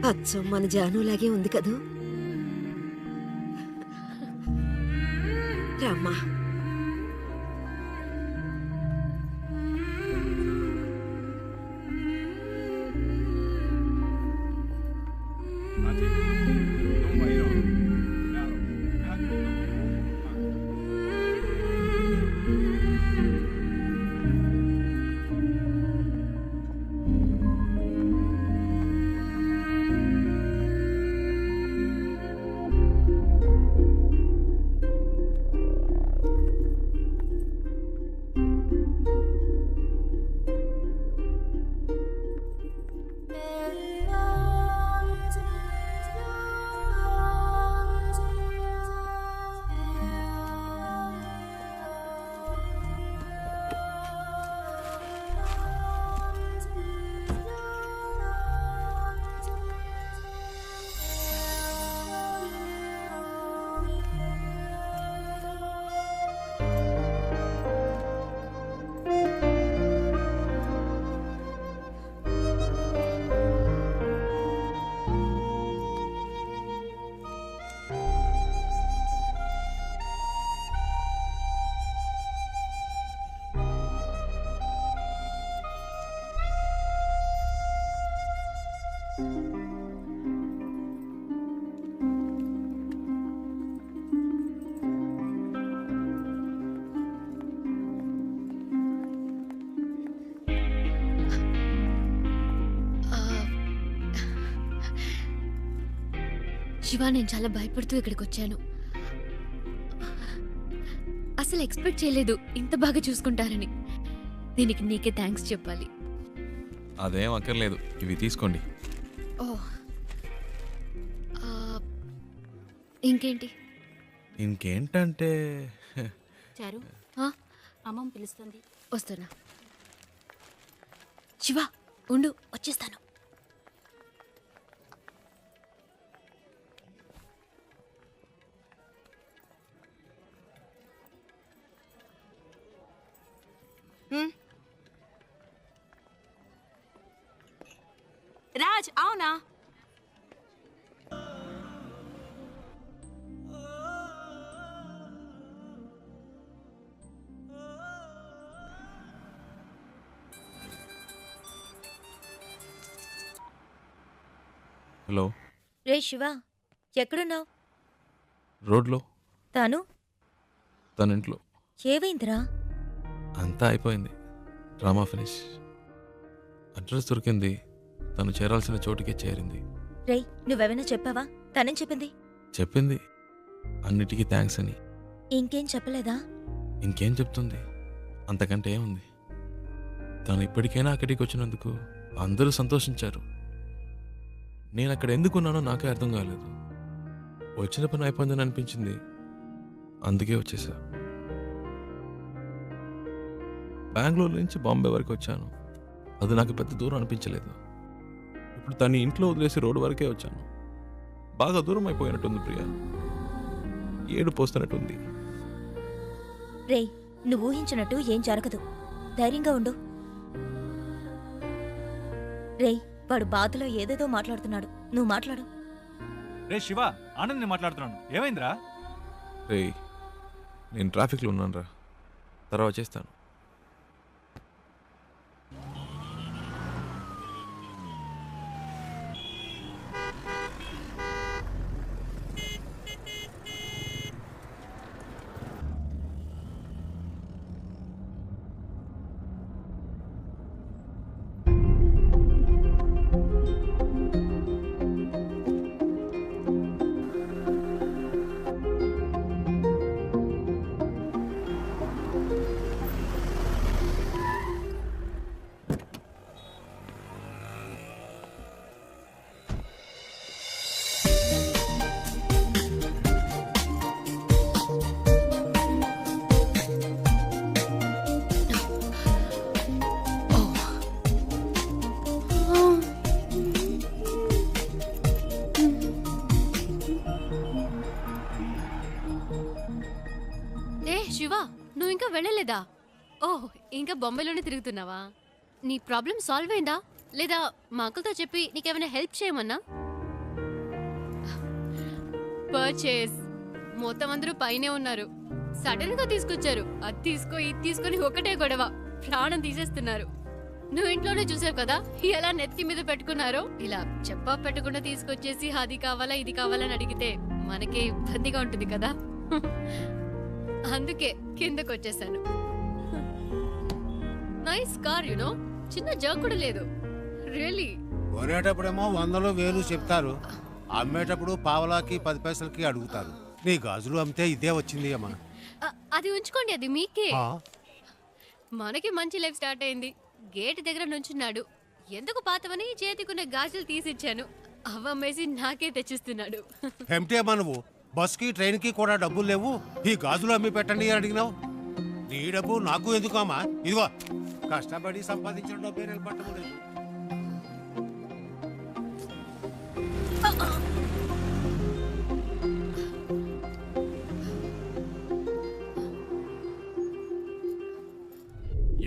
అచ్చం మన జానులాగే ఉంది కదూ. రామ్మా.
శివ, నేను చాలా భయపడుతూ ఇక్కడికి వచ్చాను. అసలు ఎక్స్పెక్ట్ చేయలేదు ఇంత బాగా చూసుకుంటారని. దీనికి నీకే థ్యాంక్స్ చెప్పాలి.
అదేం అక్కర్లేదు, ఇవి తీసుకోండి.
ఓ, ఇంకేంటి?
ఇంకేంటంటే
చారు అమ్మమ్మ పిలుస్తుంది.
వస్తున్నా. శివ ఉండు, వచ్చేస్తాను.
రాజ్ అవునా?
హలో.
రే శివ, ఎక్కడున్నావు?
రోడ్లో.
తాను
తన ఇంట్లో.
ఏవైందిరా?
అంతా అయిపోయింది, డ్రామా ఫినిష్. అడ్రస్ దొరికింది, తను చేరాల్సిన చోటుకే చేరింది.
రేయ్, నువ్వెవైనా చెప్పావా? తనేం చెప్పింది?
చెప్పింది అన్నిటికీ థ్యాంక్స్ అని.
ఇంకేం చెప్పలేదా?
ఇంకేం చెప్తుంది, అంతకంటే ఏముంది. తను ఇప్పటికైనా అక్కడికి వచ్చినందుకు అందరూ సంతోషించారు. నేను అక్కడ ఎందుకున్నానో నాకే అర్థం కాలేదు. వచ్చిన పని అయిపోయిందని అనిపించింది, అందుకే వచ్చేసా. బెంగళూరు నుంచి బాంబే వరకు వచ్చాను, అది నాకు పెద్ద దూరం అనిపించలేదు. ఇప్పుడు తను ఇంట్లో వదిలేసి రోడ్డు వరకే వచ్చాను. బాగా దూరం అయిపోయినట్టుంది ప్రియా, ఏడు పోస్తున్నట్టుంది.
రేయ్, నువ్వు ఊహించినట్టు ఏం జరగదు, ధైర్యంగా ఉండు. రేయ్, వాడు బాధలో ఏదేదో మాట్లాడుతున్నాడు, నువ్వు మాట్లాడు.
రే శివ, ఆనంద్ నేను మాట్లాడుతున్నాను. ఏమైందిరా?
రేయ్, నేను ట్రాఫిక్లో ఉన్నాను రా, తర్వాత చేస్తాను.
నువ్వింకా వెళ్ళలేదా? ఓహ్, ఇంకా బొంబాయిలోనే తిరుగుతున్నావా? నీ ప్రాబ్లం సాల్వ్ అయిందా లేదా మా అంకుల్తో చెప్పి నీకేమైనా హెల్ప్ చేయమన్నా? పర్చేస్ మొత్తం అందరూ పైనే ఉన్నారు. సడన్ గా తీసుకొచ్చారు. అది తీసుకో ఇది తీసుకొని ఒకటే గొడవ, ప్రాణం తీసేస్తున్నారు. నువ్వు ఇంట్లోనే చూసావు కదా ఎలా నెత్తి మీద పెట్టుకున్నారో. ఇలా చెప్పా పెట్టకుండా తీసుకొచ్చేసి అది కావాలా ఇది కావాలని అడిగితే మనకి ఇబ్బందిగా ఉంటుంది కదా. అందుకే కిందకు వచ్చేసాను. నైస్ కార్ యునో, చిన్న జర్క్ కూడా లేదు. రియల్లీ.
కొనేటప్పుడేమో 100 1000 చెప్తారు, అమ్మేటప్పుడు పావలాకి 10 పైసలకి అడుగుతారు. నీ గాజులు అమ్మితే ఇదే వచ్చింది అమ్మా.
అది ఉంచుకోండి, అది మీకే. మనకి మంచి లైఫ్ స్టార్ట్ అయింది. గేట్ దగ్గర నుంచున్నాడు. ఎందుకు పాతవని చేతికున్న గాజులు తీసిచ్చాను. అవ్వమ్మేసి నాకే తెచ్చిస్తున్నాడు.
ఏమిటి అమ్మా నువ్వు? బస్కి ట్రైన్కి కూడా డబ్బులు లేవు, ఈ గాజులు అమ్మి పెట్టండి అని అడిగినావు. నీ డబ్బు నాకు ఎందుకు అమ్మా? ఇదిగో కష్టపడి సంపాదించిన డబ్బే నిలబట్టలేదు.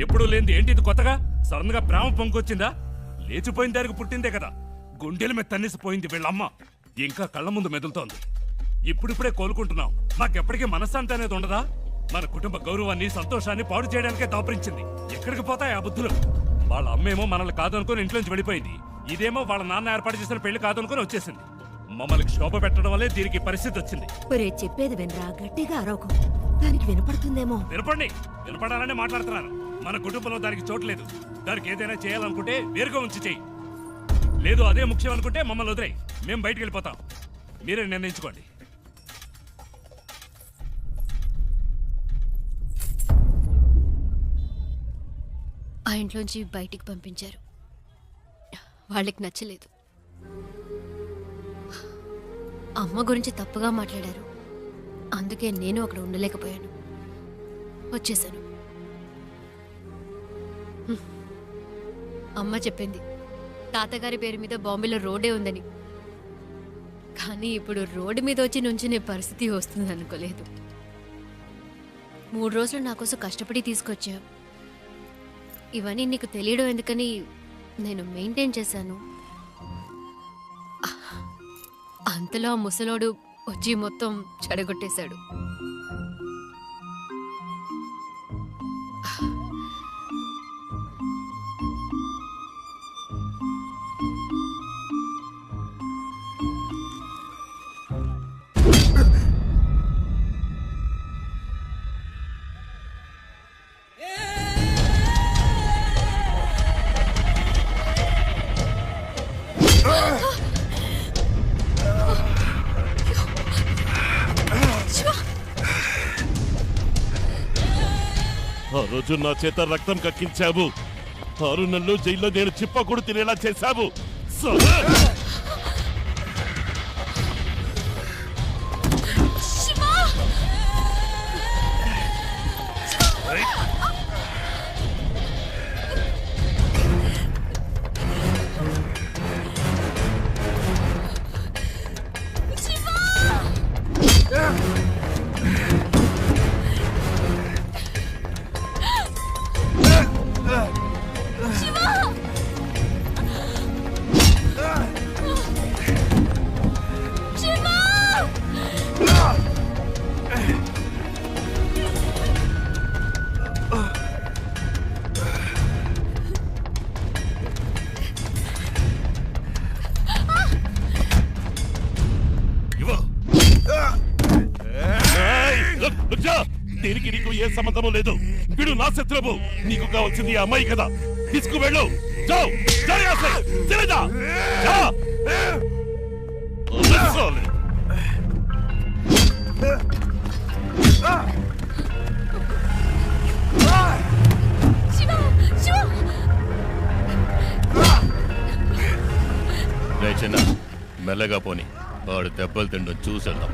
ఎప్పుడు లేనిది ఏంటి ఇది కొత్తగా? సడన్ గా ప్రేమ పొంగొచ్చిందా? లేచిపోయిన దానికి పుట్టిందే కదా. గుండెల మీద తన్నేసిపోయింది వీళ్ళమ్మ. ఇంకా కళ్ళ ముందు మెదులుతోంది. ఇప్పుడిప్పుడే కోలుకుంటున్నాం. మాకెప్పటికీ మనశ్శాంతి అనేది ఉండదా? మన కుటుంబ గౌరవాన్ని సంతోషాన్ని పాడు చేయడానికే దాపరించింది. ఎక్కడికి పోతాయి ఆ బుద్ధులు? వాళ్ళ అమ్మేమో మనల్ని కాదనుకుని ఇంట్లోంచి వెళ్ళిపోయింది. ఇదేమో వాళ్ళ నాన్న ఏర్పాటు చేసిన పెళ్లి కాదనుకుని వచ్చేసింది. మమ్మల్ని క్షోభ పెట్టడం వల్లే దీనికి పరిస్థితి వచ్చింది.
చెప్పేది వినరా, గట్టిగా అరవకు, దానికి వినపడుతుందేమో.
వినపడాలనే మాట్లాడుతున్నాను. మన కుటుంబంలో దానికి చోట్లేదు. దానికి ఏదైనా చేయాలనుకుంటే వేరుగా ఉంచి చెయ్యి. లేదు అదే ముఖ్యం అనుకుంటే మమ్మల్ని వదిలేయి, మేము బయటికి వెళ్ళిపోతాం. మీరే నిర్ణయించుకోండి.
ఆ ఇంట్లోంచి బయటికి పంపించారు. వాళ్ళకి నచ్చలేదు. అమ్మ గురించి తప్పుగా మాట్లాడారు. అందుకే నేను అక్కడ ఉండలేకపోయాను, వచ్చేసాను. అమ్మ చెప్పింది తాతగారి పేరు మీద బాంబేలో రోడ్డే ఉందని. కానీ ఇప్పుడు రోడ్డు మీద వచ్చి నుంచునే పరిస్థితి వస్తుంది అనుకోలేదు. 3 రోజులు నా కోసం కష్టపడి తీసుకొచ్చా. ఇవన్నీ నీకు తెలియడం ఎందుకని నేను మెయింటైన్ చేశాను. అంతలో ఆ ముసలోడు వచ్చి మొత్తం చెడగొట్టేశాడు.
ఆ రోజు నా చేత రక్తం కక్కించావు. 6 నెలలు జైల్లో నేను చిప్పకూడు తినేలా చేశావు. దీనికి నీకు ఏ సంబంధము లేదు. వీడు నా శత్రువు. నీకు కావాల్సింది ఆ అమ్మాయి కదా. తీసుకువెళ్ళు.
చిన్న మెల్లగా పోని, వాడు దెబ్బలు తిండు చూసేద్దాం.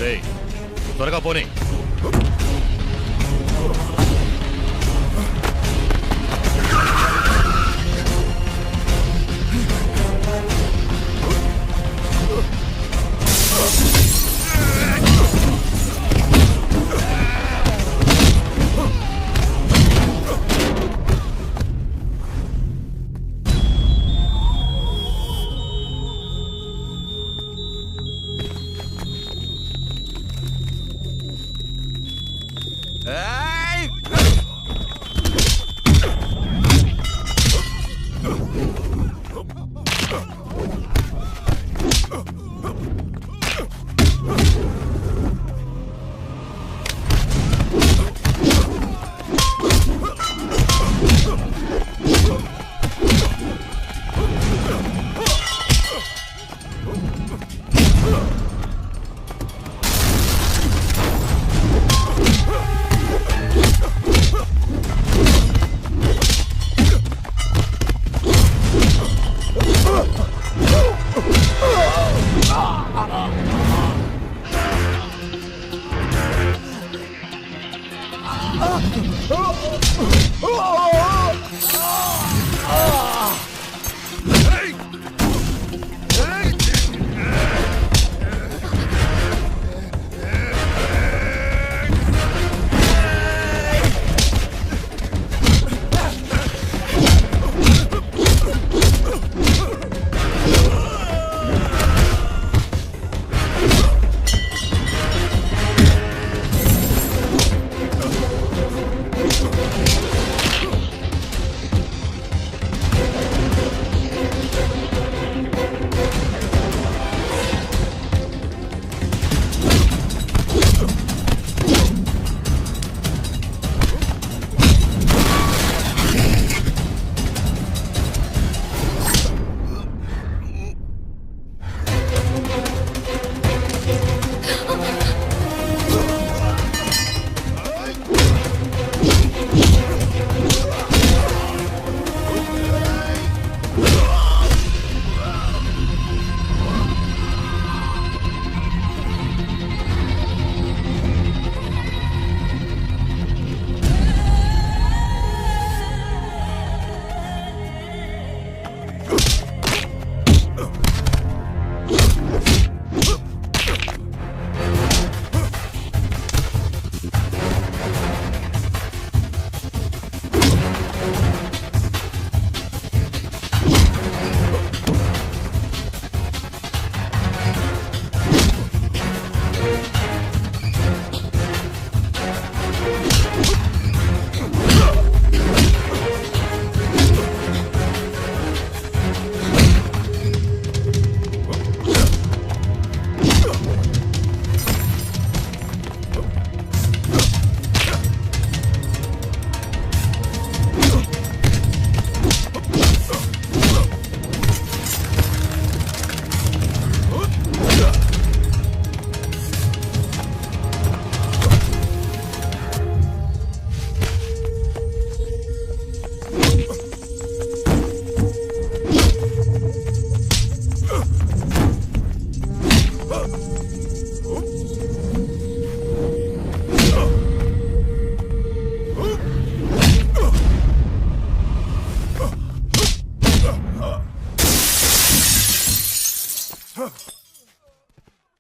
రే త్వరగా పోనీ.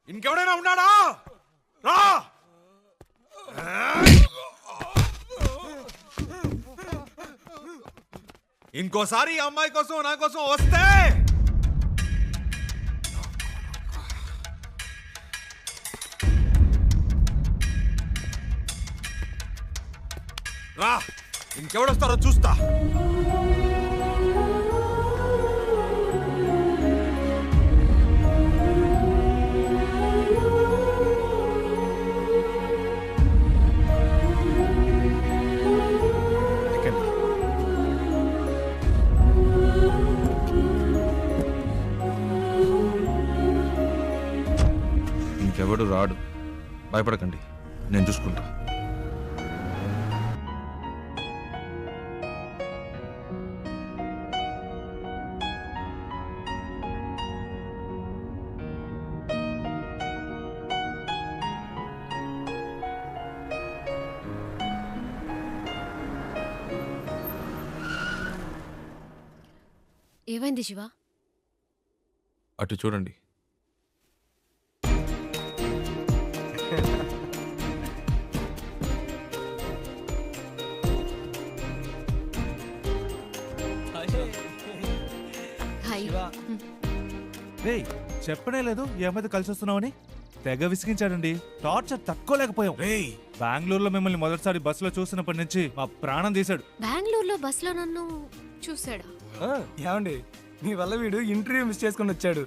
ఇంకెవడైనా ఉన్నాడా? రా! ఇంకోసారి ఈ అమ్మాయి కోసం నా కోసం వస్తే రా, ఇంకెవడొస్తారో చూస్తా.
ఇంకెవడు రాడు, భయపడకండి, నేను చూసుకుంటా.
ఏమైంది శివ?
అటు చూడండి.
హాయ్.
రేయ్ చెప్పనే లేదు ఈ అమ్మాయితో కలిసి వస్తున్నావని. తెగ విసిగించాడండి. టార్చర్ తట్టుకోలేకపోయాం. బెంగళూరులో మిమ్మల్ని మొదటిసారి బస్సులో చూసినప్పటి నుంచి మా ప్రాణం తీశాడు.
బెంగళూరులో బస్సులో నన్ను చూసాడా?
ఏమండి మీ వల్ల వీడు ఇంటర్వ్యూ మిస్ చేసుకుని వచ్చాడు.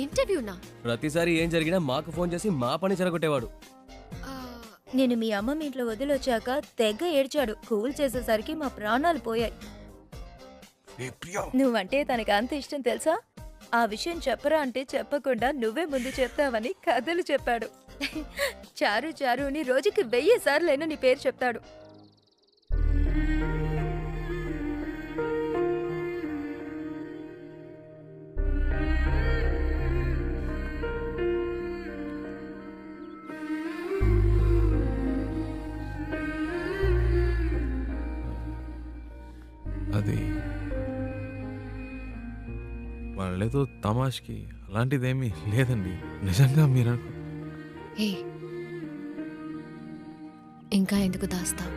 ఇంటర్వ్యూనా?
ప్రతిసారి ఏం జరిగినా మాకు ఫోన్ చేసి మా పని చెరగొట్టేవాడు.
నేను మీ అమ్మమ్మ ఇంట్లో వదిలొచ్చాక తెగ ఏడ్చాడు. కూల్ చేసేసరికి మా ప్రాణాలు పోయాయి. నువ్వంటే తనకి అంత ఇష్టం తెలుసా? ఆ విషయం చెప్పరా అంటే చెప్పకుండా నువ్వే ముందు చెప్తావని కథలు చెప్పాడు. చారు చారు అని రోజుకి 1000 సార్లైనా నీ పేరు చెప్తాడు.
అది వాళ్ళేదో తమాష్కి అలాంటిదేమీ లేదండి. నిజంగా మీరు
ఏ ఇంకా ఎందుకు దాస్తావు?